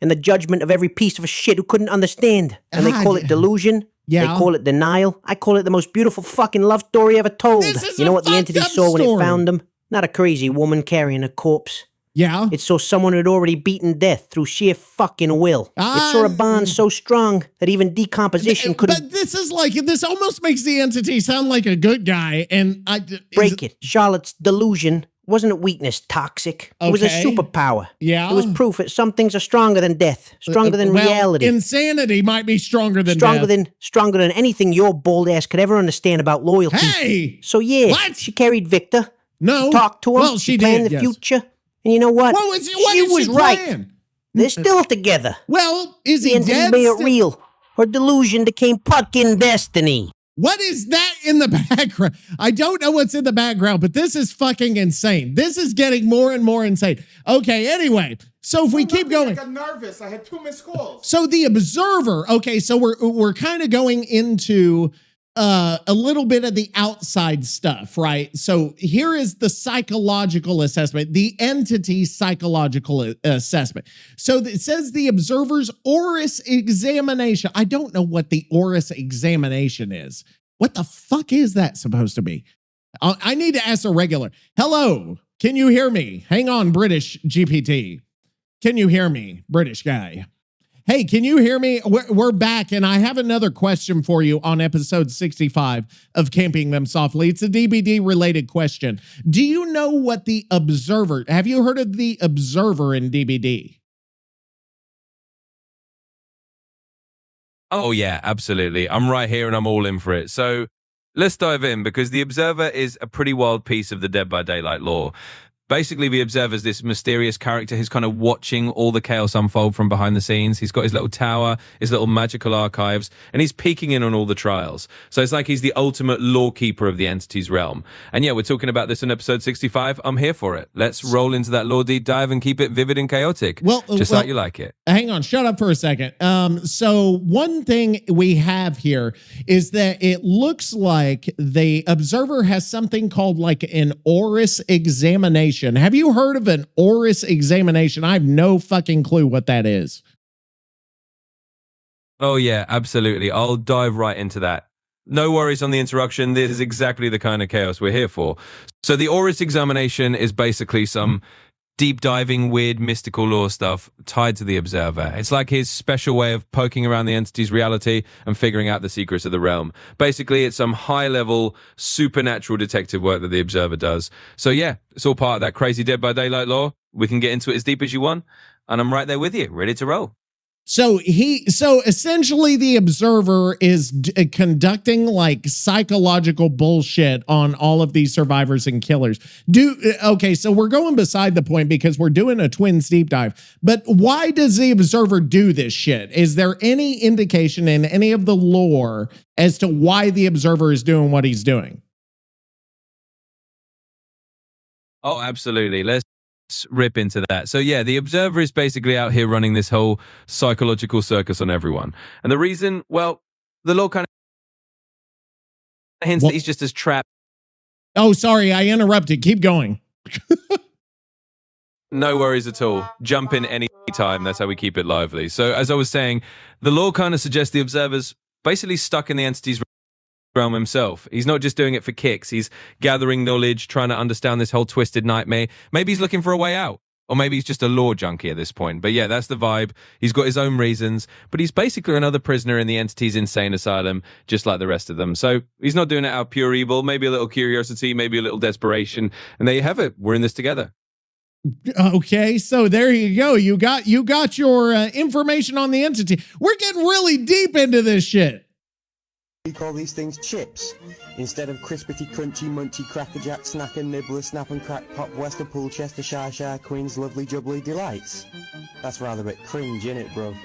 and the judgment of every piece of shit who couldn't understand. And they call it delusion. Yeah. They call it denial. I call it the most beautiful fucking love story ever told. You know what the entity saw when it found them? Not a crazy woman carrying a corpse. Yeah. It saw someone who'd already beaten death through sheer fucking will. It saw a bond so strong that even decomposition couldn't... But this almost makes the entity sound like a good guy, and Break it. Charlotte's delusion wasn't a weakness, toxic. It was a superpower. Yeah. It was proof that some things are stronger than death, stronger than reality. Insanity might be stronger than death. Stronger than anything your bold ass could ever understand about loyalty. Hey! So yeah, she carried Victor. No. She talked to him. Well, she planned did, the yes. future. And you know what? She was right. They're still together. Well, is he the entity dead? made it real. Her delusion became fucking destiny. What is that in the background? I don't know what's in the background, but this is fucking insane. This is getting more and more insane. Okay, anyway, so if we keep going. I got nervous. I had 2 missed calls. So the observer, okay, so we're kind of going into a little bit of the outside stuff, right? So here is the psychological assessment, the entity psychological assessment. So it says the observer's oris examination. I don't know what the oris examination is. What the fuck is that supposed to be? I need to ask a regular. Hello, can you hear me? Hang on, British GPT. Can you hear me, British guy? Hey, can you hear me? We're back, and I have another question for you on episode 65 of Camping Them Softly. It's a DbD-related question. Do you know what the observer... Have you heard of the observer in DbD? Oh, yeah, absolutely. I'm right here, and I'm all in for it. So let's dive in, because the observer is a pretty wild piece of the Dead by Daylight lore. Basically, the observer's this mysterious character who's kind of watching all the chaos unfold from behind the scenes. He's got his little tower, his little magical archives, and he's peeking in on all the trials. So it's like he's the ultimate lore keeper of the entity's realm. And yeah, we're talking about this in episode 65. I'm here for it. Let's roll into that lore deep dive and keep it vivid and chaotic. Just like you like it. Hang on, shut up for a second. So one thing we have here is that it looks like the observer has something called like an oris examination. Have you heard of an oris examination? I have no fucking clue what that is. Oh, yeah, absolutely. I'll dive right into that. No worries on the interruption. This is exactly the kind of chaos we're here for. So the oris examination is basically some deep diving, weird, mystical lore stuff tied to the observer. It's like his special way of poking around the entity's reality and figuring out the secrets of the realm. Basically, it's some high-level, supernatural detective work that the observer does. So yeah, it's all part of that crazy Dead by Daylight lore. We can get into it as deep as you want, and I'm right there with you, ready to roll. So essentially the observer is conducting like psychological bullshit on all of these survivors and killers. Okay, so we're going beside the point because we're doing a twins deep dive, but why does the observer do this shit? Is there any indication in any of the lore as to why the observer is doing what he's doing? Oh, absolutely. Let's rip into that. So yeah, the observer is basically out here running this whole psychological circus on everyone. And the reason, well, the law kind of hints that he's just as trapped. Oh, sorry, I interrupted. Keep going. No worries at all. Jump in any time. That's how we keep it lively. So as I was saying, the law kind of suggests the observer's basically stuck in the entity's realm himself. He's not just doing it for kicks. He's gathering knowledge, trying to understand this whole twisted nightmare. Maybe he's looking for a way out. Or maybe he's just a lore junkie at this point. But yeah, that's the vibe. He's got his own reasons. But he's basically another prisoner in the entity's insane asylum, just like the rest of them. So he's not doing it out of pure evil. Maybe a little curiosity, maybe a little desperation. And there you have it. We're in this together. Okay, so there you go. You got your information on the entity. We're getting really deep into this shit. We call these things chips. Instead of crispity, crunchy, munchy, cracker jack, snack and nibbler, snap and crack, pop, Wester, pool, Chester, Shire, Queens, lovely, jubbly delights. That's rather a bit cringe, innit, bro?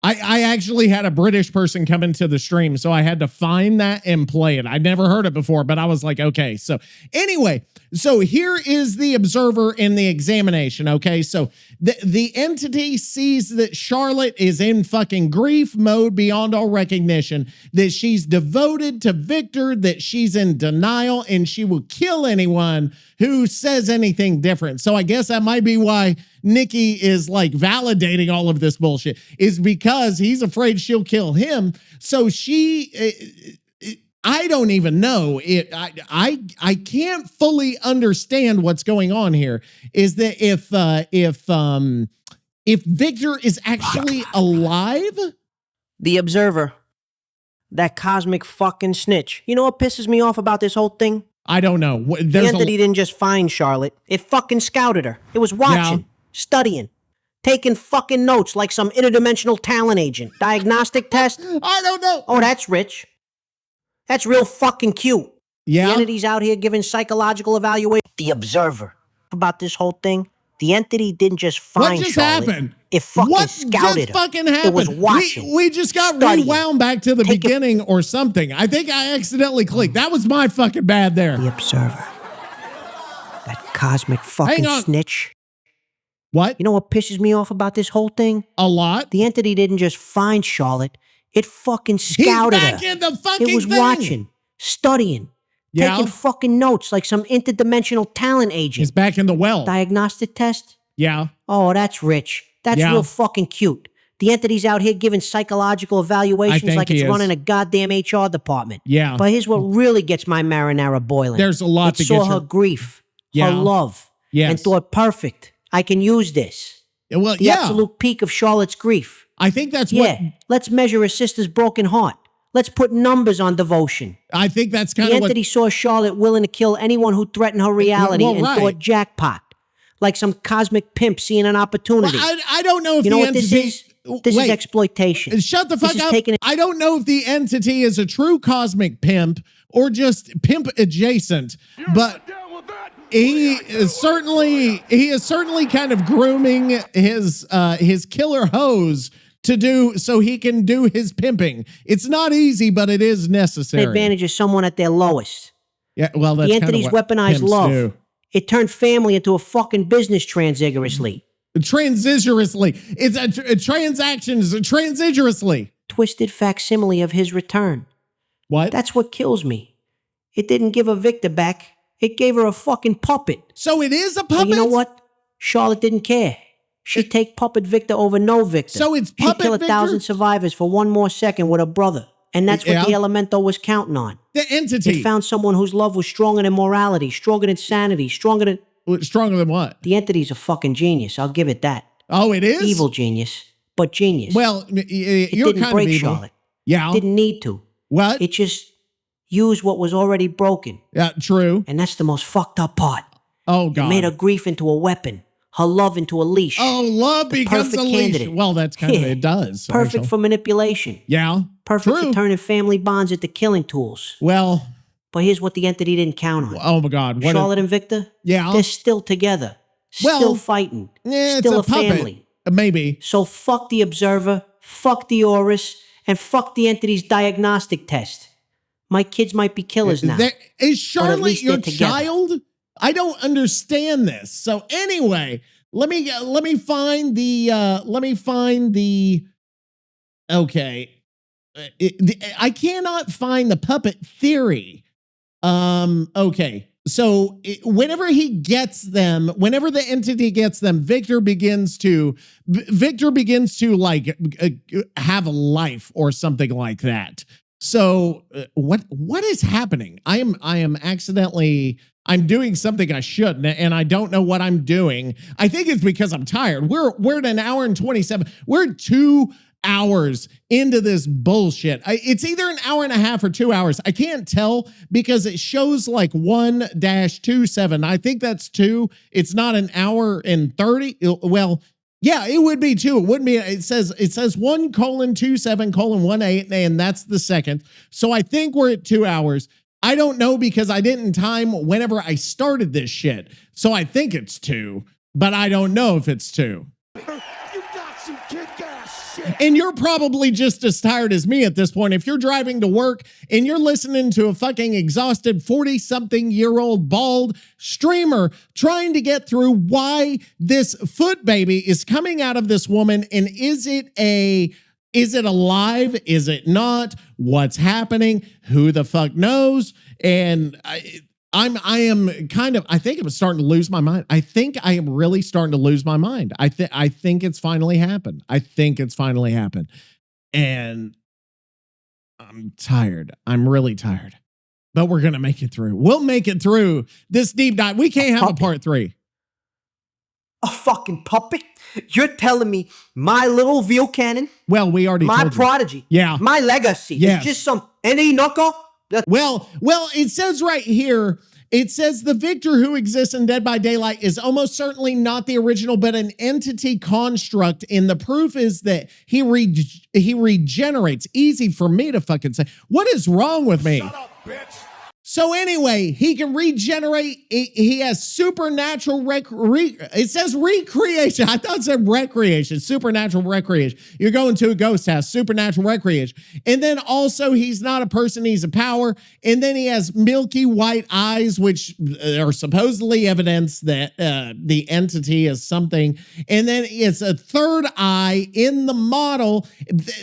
I actually had a British person come into the stream, so I had to find that and play it. I'd never heard it before, but I was like, okay. So anyway, so here is the observer in the examination, okay? So the entity sees that Charlotte is in fucking grief mode beyond all recognition, that she's devoted to Victor, that she's in denial, and she will kill anyone who says anything different. So I guess that might be why Nicky is like validating all of this bullshit, is because he's afraid she'll kill him. So she I don't even know it. I can't fully understand what's going on here. Is that if Victor is actually alive? The Observer. That cosmic fucking snitch. You know what pisses me off about this whole thing? I don't know. The entity didn't just find Charlotte. It fucking scouted her. It was watching, studying, taking fucking notes like some interdimensional talent agent. Diagnostic test? I don't know. Oh, that's rich. That's real fucking cute. Yeah. The entity's out here giving psychological evaluation. The Observer. About this whole thing, the entity didn't just find what just Charlotte. Happened? It fucking what scouted just her. Fucking happened? It was watching. We just got studying, rewound back to the beginning or something. I think I accidentally clicked. That was my fucking bad there. The Observer. That cosmic fucking snitch. What? You know what pisses me off about this whole thing? A lot. The entity didn't just find Charlotte. It fucking scouted He's back her. in the fucking It was thing. watching, studying, taking fucking notes like some interdimensional talent agent. He's back in the well. Diagnostic test? Yeah. Oh, that's rich. That's real fucking cute. The entity's out here giving psychological evaluations like it's running a goddamn HR department. Yeah. But here's what really gets my marinara boiling. There's a lot to saw get her your... grief, her love, and thought, perfect, I can use this. Well, the absolute peak of Charlotte's grief. I think that's what... let's measure her sister's broken heart. Let's put numbers on devotion. I think that's kind of the entity saw Charlotte willing to kill anyone who threatened her reality and thought jackpot. Like some cosmic pimp seeing an opportunity. Well, I don't know if you know the what entity... this is? This is exploitation. Shut the fuck up. I don't know if the entity is a true cosmic pimp or just pimp adjacent, but he is certainly kind of grooming his killer hose to do so he can do his pimping. It's not easy, but it is necessary. The advantage is someone at their lowest. Yeah, well, that's the entity's weaponized love. Do. It turned family into a fucking business transigorously. Transigorously. It's a transaction is a transigorously. Twisted facsimile of his return. What? That's what kills me. It didn't give her Victor back. It gave her a fucking puppet. So it is a puppet? But you know what? Charlotte didn't care. She'd take puppet Victor over no Victor. So it's puppet She'd kill 1,000 survivors for one more second with her brother. And that's what the Elemental was counting on. The entity. It found someone whose love was stronger than morality, stronger than sanity, stronger than... Stronger than what? The entity's a fucking genius. I'll give it that. Oh, it is? Evil genius, but genius. Well, it you're didn't kind break of evil. Charlotte. Yeah. It didn't need to. What? It just used what was already broken. Yeah, true. And that's the most fucked up part. Oh, God. It made her grief into a weapon. Her love into a leash. Oh, love becomes a leash. Candidate. Well, that's kind of, it does. Perfect actually. for manipulation. Yeah. Perfect for turning family bonds into killing tools. Well. But here's what the entity didn't count on. Oh, my God. Charlotte and Victor? Yeah. They're still together. Still fighting. Still a family. Maybe. So fuck the Observer, fuck the Horus, and fuck the entity's diagnostic test. My kids might be killers now. Is Charlotte your child? I don't understand this. So anyway, let me find the okay. I cannot find the puppet theory. Okay. So whenever he gets them, whenever the entity gets them, Victor begins to like have a life or something like that. So what is happening? I am accidentally, I'm doing something I shouldn't, and I don't know what I'm doing. I think it's because I'm tired. We're at an hour and 27. We're 2 hours into this bullshit. It's either an hour and a half or 2 hours. I can't tell because it shows like 1-27. I think that's 2. It's not an hour and 30. Well, yeah, it would be 2. It wouldn't be. It says 1:27:18, and that's the second. So I think we're at 2 hours. I don't know because I didn't time whenever I started this shit. So I think it's 2, but I don't know if it's 2. And you're probably just as tired as me at this point. If you're driving to work and you're listening to a fucking exhausted 40-something-year-old bald streamer trying to get through why this foot baby is coming out of this woman, and is it alive? Is it not? What's happening? Who the fuck knows? And I think I'm starting to lose my mind. I think I am really starting to lose my mind. I think it's finally happened. And I'm tired. I'm really tired. But we're going to make it through. We'll make it through this deep dive. We can't have a part 3. A fucking puppet? You're telling me my little veal cannon? Well, we already my told you. prodigy. Yeah. My legacy. Yes. It's just some any knuckle. Well, it says right here, it says the Victor who exists in Dead by Daylight is almost certainly not the original, but an entity construct. And the proof is that he regenerates. Easy for me to fucking say. What is wrong with me? Shut up, bitch. So anyway, he can regenerate. He has supernatural it says recreation. I thought it said recreation, supernatural recreation. You're going to a ghost house, supernatural recreation. And then also he's not a person, he's a power. And then he has milky white eyes, which are supposedly evidence that the entity is something. And then it's a third eye in the model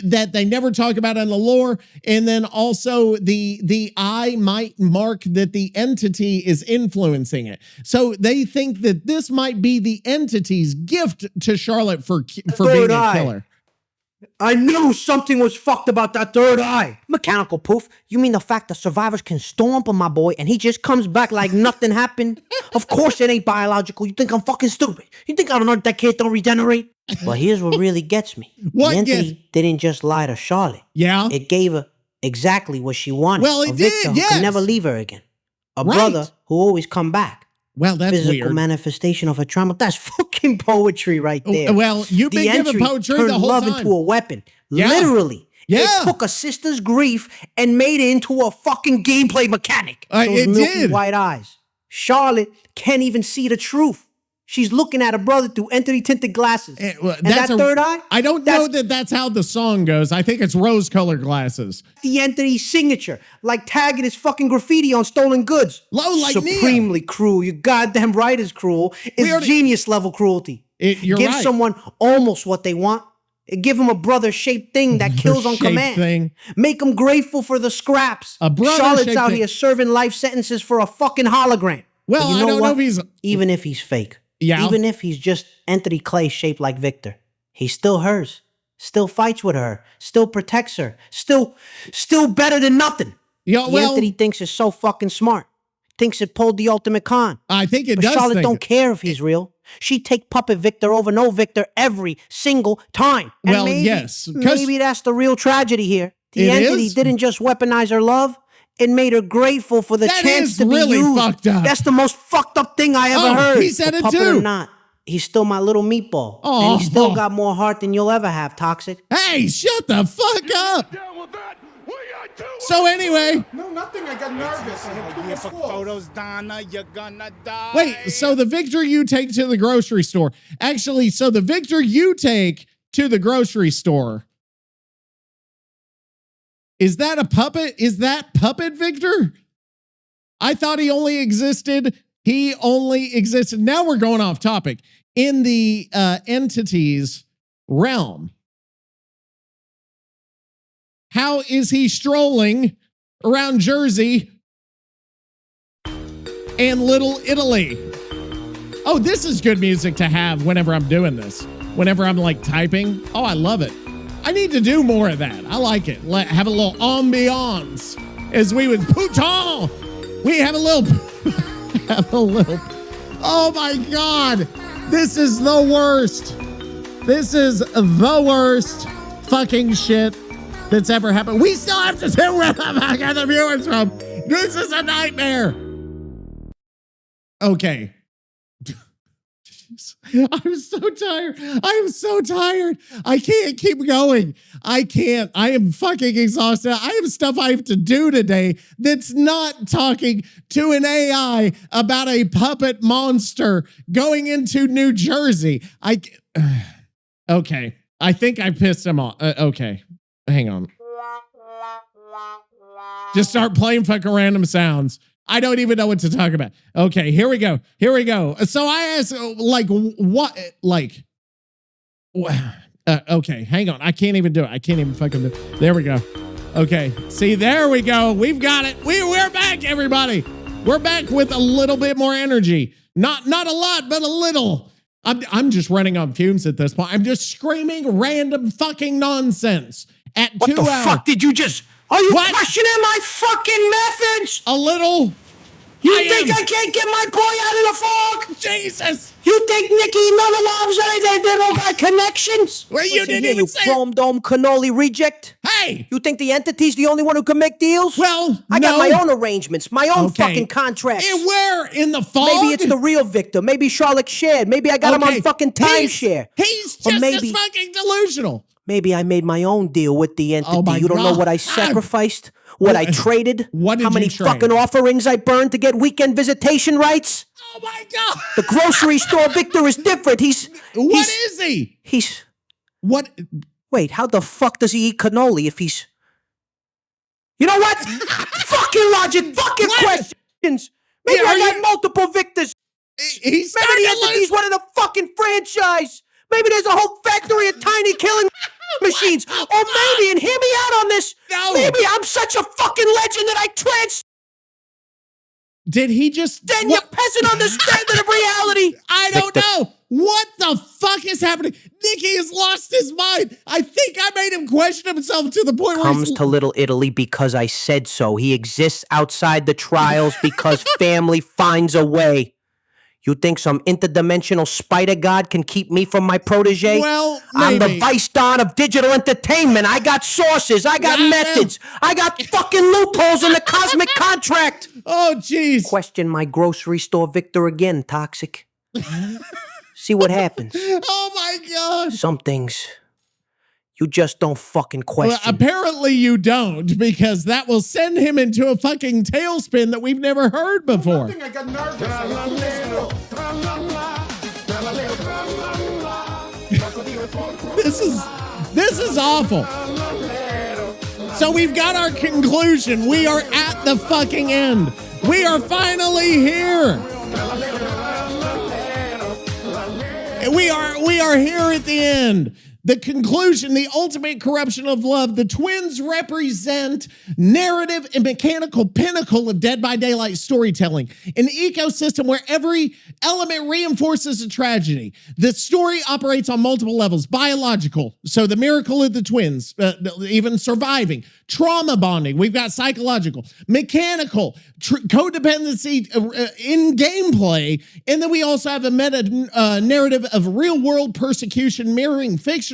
that they never talk about in the lore. And then also the eye might mark that the entity is influencing it. So they think that this might be the entity's gift to Charlotte for being a killer. I knew something was fucked about that third eye. Mechanical proof? You mean the fact that survivors can stomp on my boy and he just comes back like nothing happened? Of course it ain't biological. You think I'm fucking stupid? You think I don't know that kid don't regenerate? But here's what really gets me. What the entity didn't just lie to Charlotte. Yeah. It gave her exactly what she wanted. Well, it did, Victor yes. who could never leave her again. A brother who always come back. Well, that's Physical weird. manifestation of a trauma. That's fucking poetry right there. Well, you've been giving poetry turned the whole love time. into a weapon. Yeah. Literally. Yeah. It took a sister's grief and made it into a fucking gameplay mechanic. Those It milky did. white eyes. Charlotte can't even see the truth. She's looking at her brother through entity-tinted glasses. And that third eye? I don't know that that's how the song goes. I think it's rose-colored glasses. The entity's signature, like tagging his fucking graffiti on stolen goods. Low like Supremely cruel. You goddamn right is cruel. It's genius-level cruelty. You're Give right. someone almost what they want. Give them a brother-shaped thing that kills on command. Thing. Make them grateful for the scraps. A brother-shaped Charlotte's out thing. here serving life sentences for a fucking hologram. Well, But you I know don't what? know if he's... Even if he's fake. Yeah. Even if he's just entity clay shaped like Victor. He's still hers. Still fights with her. Still protects her. Still better than nothing. Yeah, The well, entity thinks it's so fucking smart. Thinks it pulled the ultimate con. I think it But does. Charlotte think don't care if he's real. She'd take Puppet Victor over no Victor every single time. And Well, maybe, yes, 'cause- maybe that's the real tragedy here. The It entity is? didn't just weaponize her love. It made her grateful for the That chance is to really be used. fucked up. That's the most fucked up thing I ever Oh, heard. he said But it puppet too. or not, he's still my little meatball. Oh. And he's still got more heart than you'll ever have, Toxic. Hey, shut the fuck up. Down with that. We got two. So anyway, No, nothing. I got nervous. I had too You much took squalls. photos, Donna, you're gonna die. wait, so the Victor you take to the grocery store. Actually, so the Victor you take to the grocery store. Is that a puppet? Is that puppet Victor? I thought he only existed. Now we're going off topic. In the entities realm. How is he strolling around Jersey and Little Italy? Oh, this is good music to have whenever I'm doing this. Whenever I'm like typing. Oh, I love it. I need to do more of that. I like it. Have a little ambiance as we would pouton. We have a little, oh my God. This is the worst. This is the worst fucking shit that's ever happened. We still have to do where the fuck are the viewers from. This is a nightmare. Okay. I'm so tired. I'm so tired. I can't keep going. I can't. I am fucking exhausted. I have stuff I have to do today that's not talking to an AI about a puppet monster going into New Jersey. Okay. I think I pissed him off. Okay. Hang on. Just start playing fucking random sounds. I don't even know what to talk about. Okay, here we go. So I asked, okay, hang on. I can't even do it. I can't even fucking do it. There we go. Okay, see, there we go. We've got it. We're back, everybody. We're back with a little bit more energy. Not a lot, but a little. I'm just running on fumes at this point. I'm just screaming random fucking nonsense at 2 hours. What the fuck did you just... Are you What? questioning my fucking methods? A little. You think I can't get my boy out of the fog? Jesus. You think Nicky never loves anything? They don't got connections? Well, you didn't here, even you say. chrome dome cannoli reject. Hey. You think the entity's the only one who can make deals? Well, I got my own arrangements, my own fucking contracts. And where in the fog? Maybe it's the real Victor. Maybe Charlotte shared. Maybe I got him on fucking timeshare. He's just as fucking delusional. Maybe I made my own deal with the entity. Oh my You don't know God. what I sacrificed? What I traded? What did How many you trade? fucking offerings I burned to get weekend visitation rights? Oh my God. The grocery store Victor is different. What is he? He's... What? Wait, how the fuck does he eat cannoli if he's... You know what? Fucking logic, fucking questions. Maybe I got multiple Victors. Maybe the entity's one of the fucking franchise. Maybe there's a whole factory of tiny killing machines. Or maybe, and hear me out on this, maybe I'm such a fucking legend that I Did he just... Then you peasant understanding of reality. I don't know. What the fuck is happening? Nicky has lost his mind. I think I made him question himself to the point where Comes to Little Italy because I said so. He exists outside the trials because family finds a way. You think some interdimensional spider god can keep me from my protege? Well, I'm the maybe. vice don of digital entertainment. I got sources. I got methods. I got fucking loopholes in the cosmic contract. Oh, jeez. Question my grocery store Victor again, Toxic. See what happens. Oh, my God. Some things you just don't fucking question. Well, apparently you don't, because that will send him into a fucking tailspin that we've never heard before. I got nervous. This is awful. So we've got our conclusion. We are at the fucking end. We are finally here. We are here at the end. The conclusion, the ultimate corruption of love. The twins represent narrative and mechanical pinnacle of Dead by Daylight storytelling, an ecosystem where every element reinforces a tragedy. The story operates on multiple levels: biological, so the miracle of the twins, even surviving; trauma bonding, we've got psychological; mechanical, codependency in gameplay; and then we also have a meta narrative of real-world persecution mirroring fictional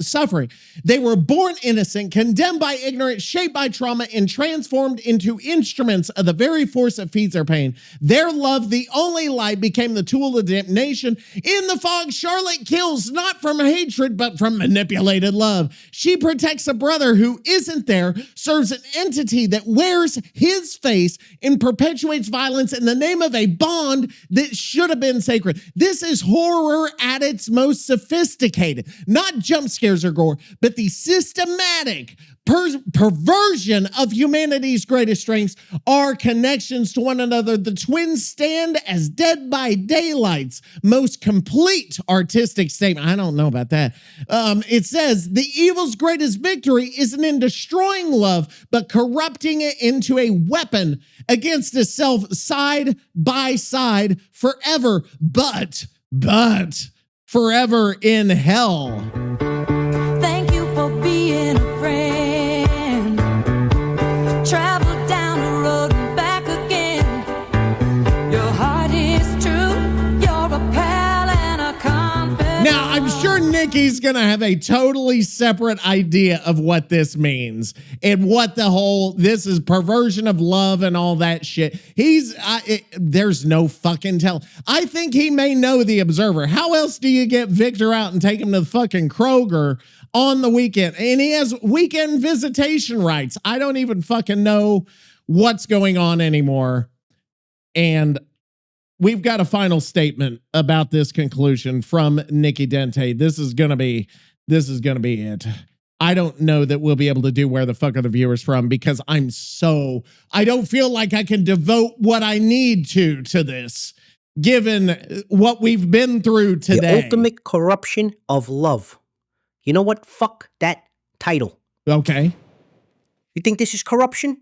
suffering. They were born innocent, condemned by ignorance, shaped by trauma, and transformed into instruments of the very force that feeds their pain. Their love, the only light, became the tool of damnation. In the fog, Charlotte kills not from hatred, but from manipulated love. She protects a brother who isn't there, serves an entity that wears his face, and perpetuates violence in the name of a bond that should have been sacred. This is horror at its most sophisticated. Not jump scares or gore, but the systematic perversion of humanity's greatest strengths are connections to one another. The twins stand as Dead by Daylight's most complete artistic statement. I don't know about that. It says, the evil's greatest victory isn't in destroying love, but corrupting it into a weapon against itself side by side forever, but forever in hell. Thank you for being a friend. Travel down the road and back again. Your heart is true. You're a pal and a confidant. Now, I'm sure Nicky's going to have a totally separate idea of what this means and what the whole, this is perversion of love and all that shit. There's no fucking tell. I think he may know the Observer. How else do you get Victor out and take him to the fucking Kroger on the weekend? And he has weekend visitation rights. I don't even fucking know what's going on anymore. And we've got a final statement about this conclusion from Nicky Dente. This is gonna be it. I don't know that we'll be able to do Where the Fuck Are the Viewers From, because I don't feel like I can devote what I need to this, given what we've been through today. The ultimate corruption of love. You know what? Fuck that title. Okay. You think this is corruption?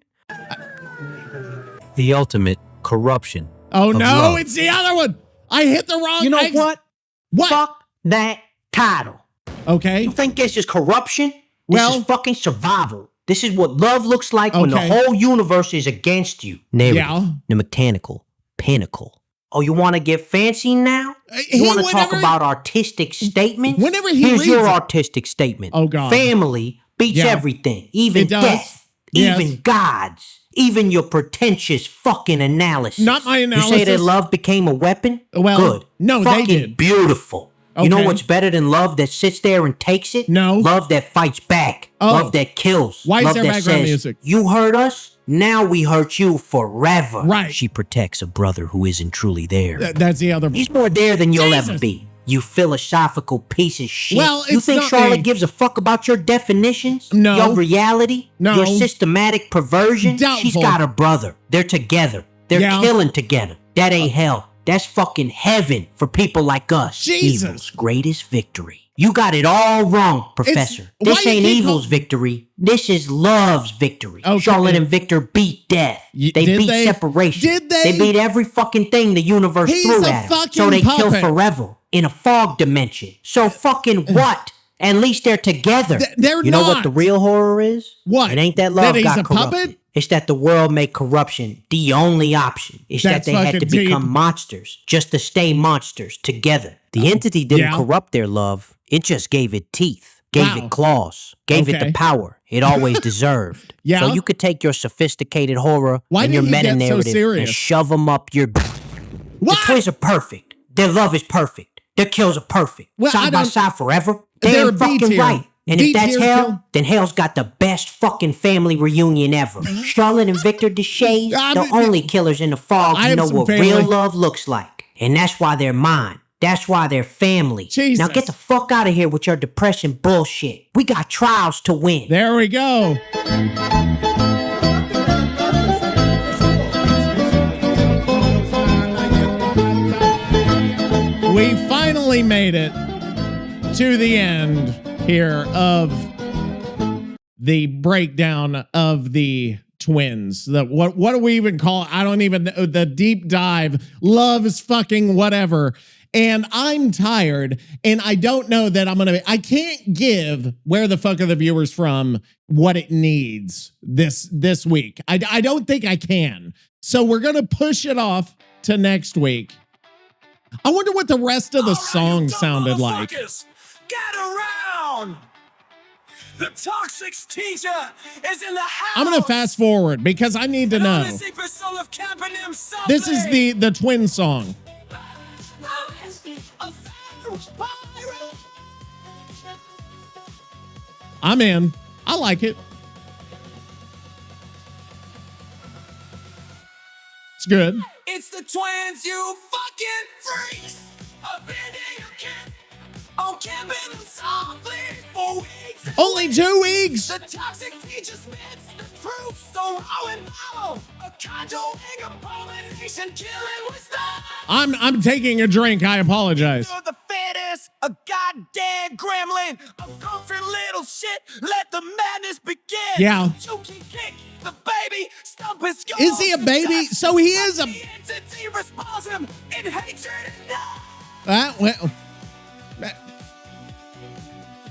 The ultimate corruption. Oh no, love. it's the other one. I hit the wrong. You know what? What? Fuck that title. Okay. You think this is corruption? This is fucking survival. This is what love looks like when the Okay. whole universe is against you. Narrative, Yeah. the mechanical, pinnacle. Oh, you want to get fancy now? He- You want to talk whenever- about artistic statements? Whenever he Here's reads your it- artistic statement. Oh, God. Family beats Yeah. everything, even It does. death, Yes. even gods, even your pretentious fucking analysis. Not my You say analysis. that love became a weapon? Well, Good. no, they fucking did. beautiful. You know Okay. what's better than love that sits there and takes it? No. Love that fights back. Oh. Love that kills. Why is love there that background says, music? You hurt us, now we hurt you forever. Right. She protects a brother who isn't truly there. That's the other. He's more there than you'll ever Jesus. be. You philosophical piece of shit. Well, you it's think not Charlotte me. gives a fuck about your definitions? No. Your reality? No. Your systematic perversion? She's Doubtful. got a brother. They're together. They're Yeah. killing together. That ain't hell. That's fucking heaven for people like us. Jesus. Evil's greatest victory. You got it all wrong, Professor. why This you ain't keep evil's victory. This is love's victory. Okay. Charlotte and Victor beat death. They did beat they? separation. Did they? They beat every fucking thing the universe He's threw a at them. So fucking they kill puppet. forever in a fog dimension. So fucking what? At least they're together. They're you know what not. the real horror is? What? It ain't that That love he's got a corrupted. puppet? It's that the world made corruption the only option. It's That's that they had to fucking deep. become monsters just to stay monsters together. The entity didn't Yeah. corrupt their love. It just gave it teeth, gave Wow. it claws, gave it Okay. the power it always deserved. Yeah. So you could take your sophisticated horror Why and did your he get so meta-narrative serious? and shove them up your... What? The twins are perfect. Their love is perfect. Their kills are perfect. Well, I side by don't- side forever. They're Damn B fucking tier. right. And B if that's tier hell, kill. then hell's got the best fucking family reunion ever. Charlotte and Victor Deshays, I the mean- only killers in the fog I who have know some what family. real love looks like. And that's why they're mine. That's why they're family. Jesus. Now get the fuck out of here with your depression bullshit. We got trials to win. There we go. We finally made it to the end here of the breakdown of the twins. What do we even call it? I don't even know. The deep dive. Love is fucking whatever. And I'm tired, and I don't know that I can't give Where the Fuck Are the Viewers From what it needs this week. I don't think I can. So we're going to push it off to next week. I wonder what the rest of the song sounded like. Get around! The toxic teacher is in the house! I'm going to fast forward because I need to know. This is the twin song. I'm in. I like it. It's good. It's the twins, you fucking freaks! I've been in your camp. I'm camping them softly for weeks. Only 2 weeks. The toxic teacher spits the truth, so raw and hollow. A conjuring abomination killing with style. I'm taking a drink. I apologize. You're the fittest, a goddamn gremlin, a comfort little shit. Let the madness begin. Yeah. You can kick the baby, stump his skull. Is he a baby? So he is a. The entity responds him in hatred and Well.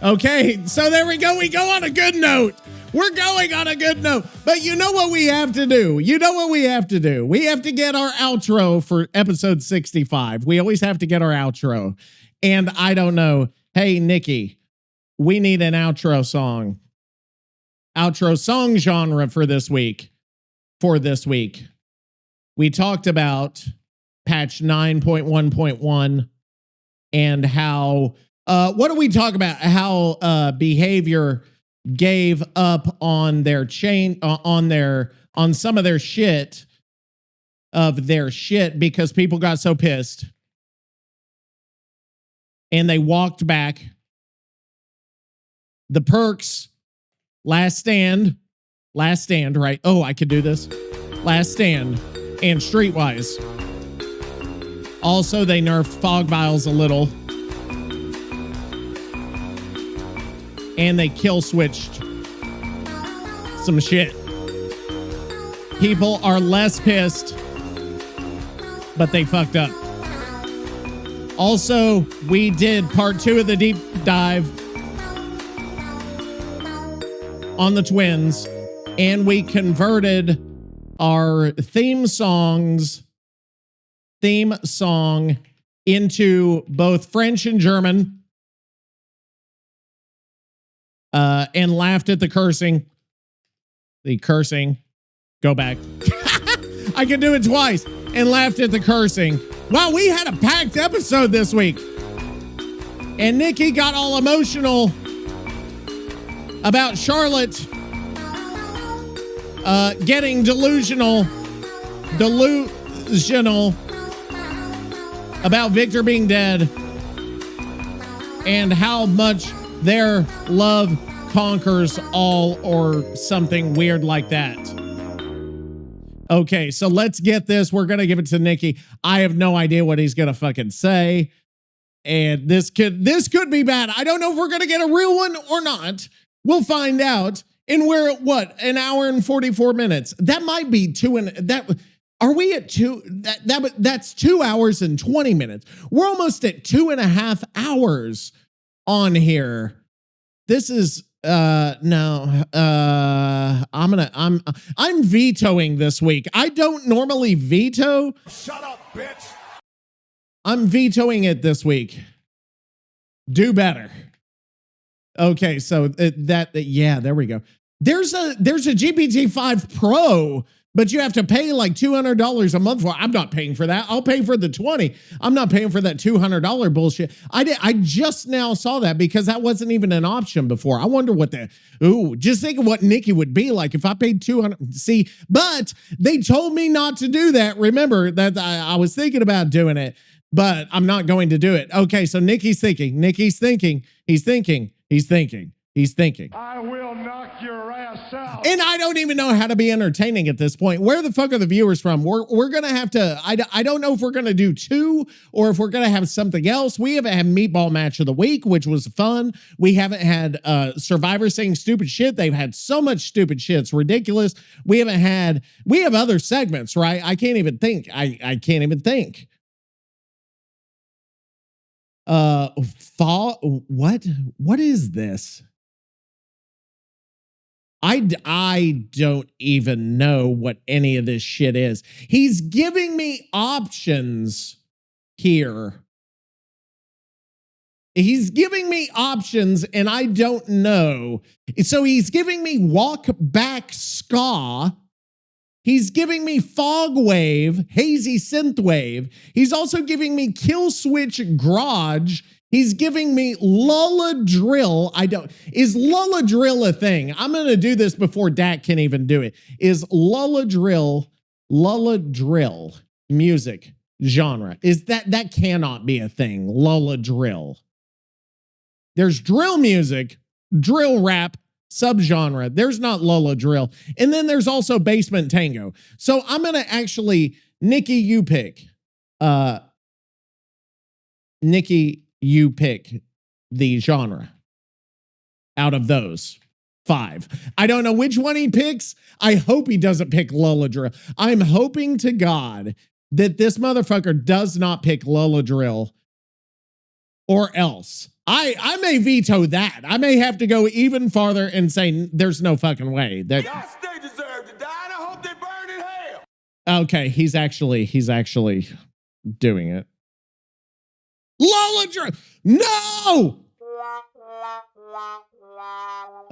Okay, so there we go. We go on a good note. We're going on a good note. But you know what we have to do? You know what we have to do? We have to get our outro for episode 65. We always have to get our outro. And I don't know. Hey, Nicky, we need an outro song. Outro song genre for this week. We talked about patch 9.1.1 and how what do we talk about? How behavior gave up on their chain on some of their shit because people got so pissed and they walked back. The perks, last stand, right? Oh, I could do this. Last stand and Streetwise. Also, they nerfed fog vials a little. And they kill switched some shit. People are less pissed, but they fucked up. Also, we did part 2 of the deep dive on the Twins, and we converted our theme song into both French and German, and laughed at the cursing. Go back. I can do it twice. And laughed at the cursing. Wow, we had a packed episode this week. And Nicky got all emotional about Charlotte getting delusional about Victor being dead and how much their love conquers all, or something weird like that. Okay, so let's get this. We're gonna give it to Nicky. I have no idea what he's gonna fucking say, and this could be bad. I don't know if we're gonna get a real one or not. We'll find out. And we're at what, an hour and 44 minutes. That might be are we at two? That's 2 hours and 20 minutes. We're almost at 2.5 hours on here. This is no. I'm vetoing this week. I don't normally veto. Shut up, bitch. I'm vetoing it this week. Do better. Okay, so yeah, there we go. There's a GPT-5 Pro, but you have to pay like $200 a month for it. I'm not paying for that. I'll pay for the 20. I'm not paying for that $200 bullshit. I just now saw that because that wasn't even an option before. I wonder what just think of what Nicky would be like if I paid $200. See, but they told me not to do that. Remember that I was thinking about doing it, but I'm not going to do it. Okay, so Nicky's thinking. He's thinking. I will knock your ass out. And I don't even know how to be entertaining at this point. Where the fuck are the viewers from? We're going to have to, I don't know if we're going to do 2 or if we're going to have something else. We haven't had Meatball Match of the Week, which was fun. We haven't had Survivor saying stupid shit. They've had so much stupid shit. It's ridiculous. We have other segments, right? I can't even think. I can't even think. What is this? I don't even know what any of this shit is. He's giving me options here. He's giving me options and I don't know. So he's giving me walk back ska. He's giving me fog wave, hazy synth wave. He's also giving me kill switch garage. He's giving me Lulla Drill. Is Lulla Drill a thing? I'm going to do this before Dak can even do it. Is Lulla Drill music genre? Is that cannot be a thing. Lulla Drill. There's drill music, drill rap, subgenre. There's not Lulla Drill. And then there's also Basement Tango. So I'm going to actually, Nicky, you pick. Nicky, you pick the genre out of those 5. I don't know which one he picks. I hope he doesn't pick Lulla Drill. I'm hoping to God that this motherfucker does not pick Lulla Drill, or else I may veto that. I may have to go even farther and say there's no fucking way. Yes, they deserve to die, and I hope they burn in hell. Okay, he's actually doing it. Lulla Drill. No!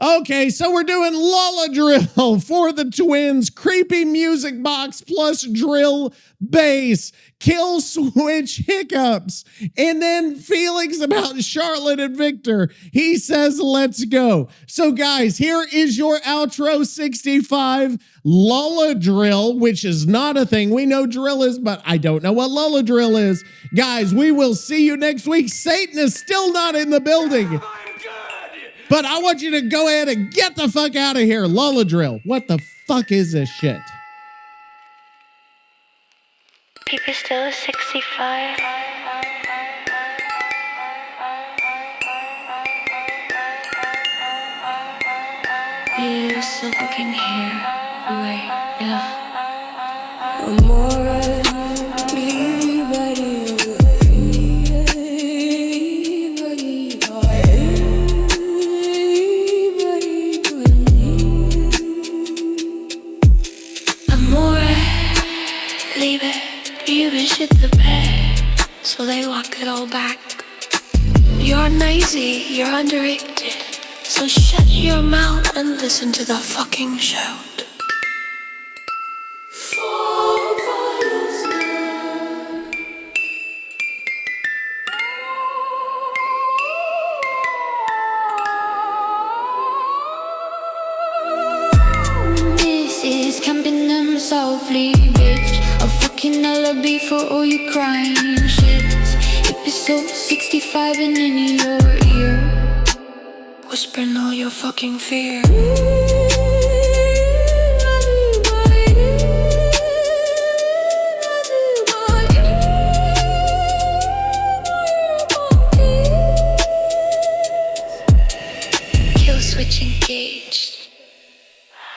Okay, so we're doing Lulla Drill for the Twins. Creepy music box plus drill bass. Kill switch hiccups. And then feelings about Charlotte and Victor. He says, let's go. So guys, here is your outro 65. Lulla Drill, which is not a thing. We know drill is, but I don't know what Lulla Drill is. Guys, we will see you next week. Satan is still not in the building. But I want you to go ahead and get the fuck out of here. Lulla Drill. What the fuck is this shit? Keep it still at 65. You're still looking here. Right, yeah. Amore, all back. You're noisy, you're underrated. So shut your mouth and listen to the fucking shout. This is camping them softly, bitch. A fucking alibi for all you crying shit. Episode 65 and in your ear, Whispering all your fucking fear. Kill switch engaged.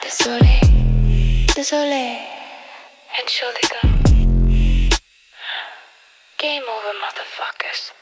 Désolé. And so they go. Game over, motherfuckers.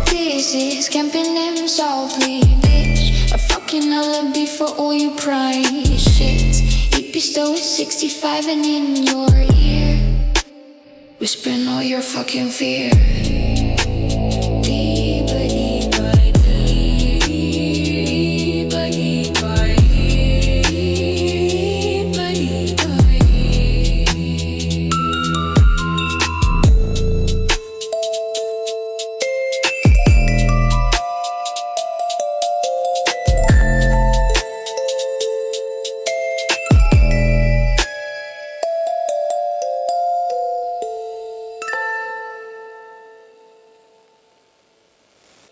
This is camping them softly, bitch. A fucking alibi for all you crying shit. Episode 65 and in your ear, whispering all your fucking fear.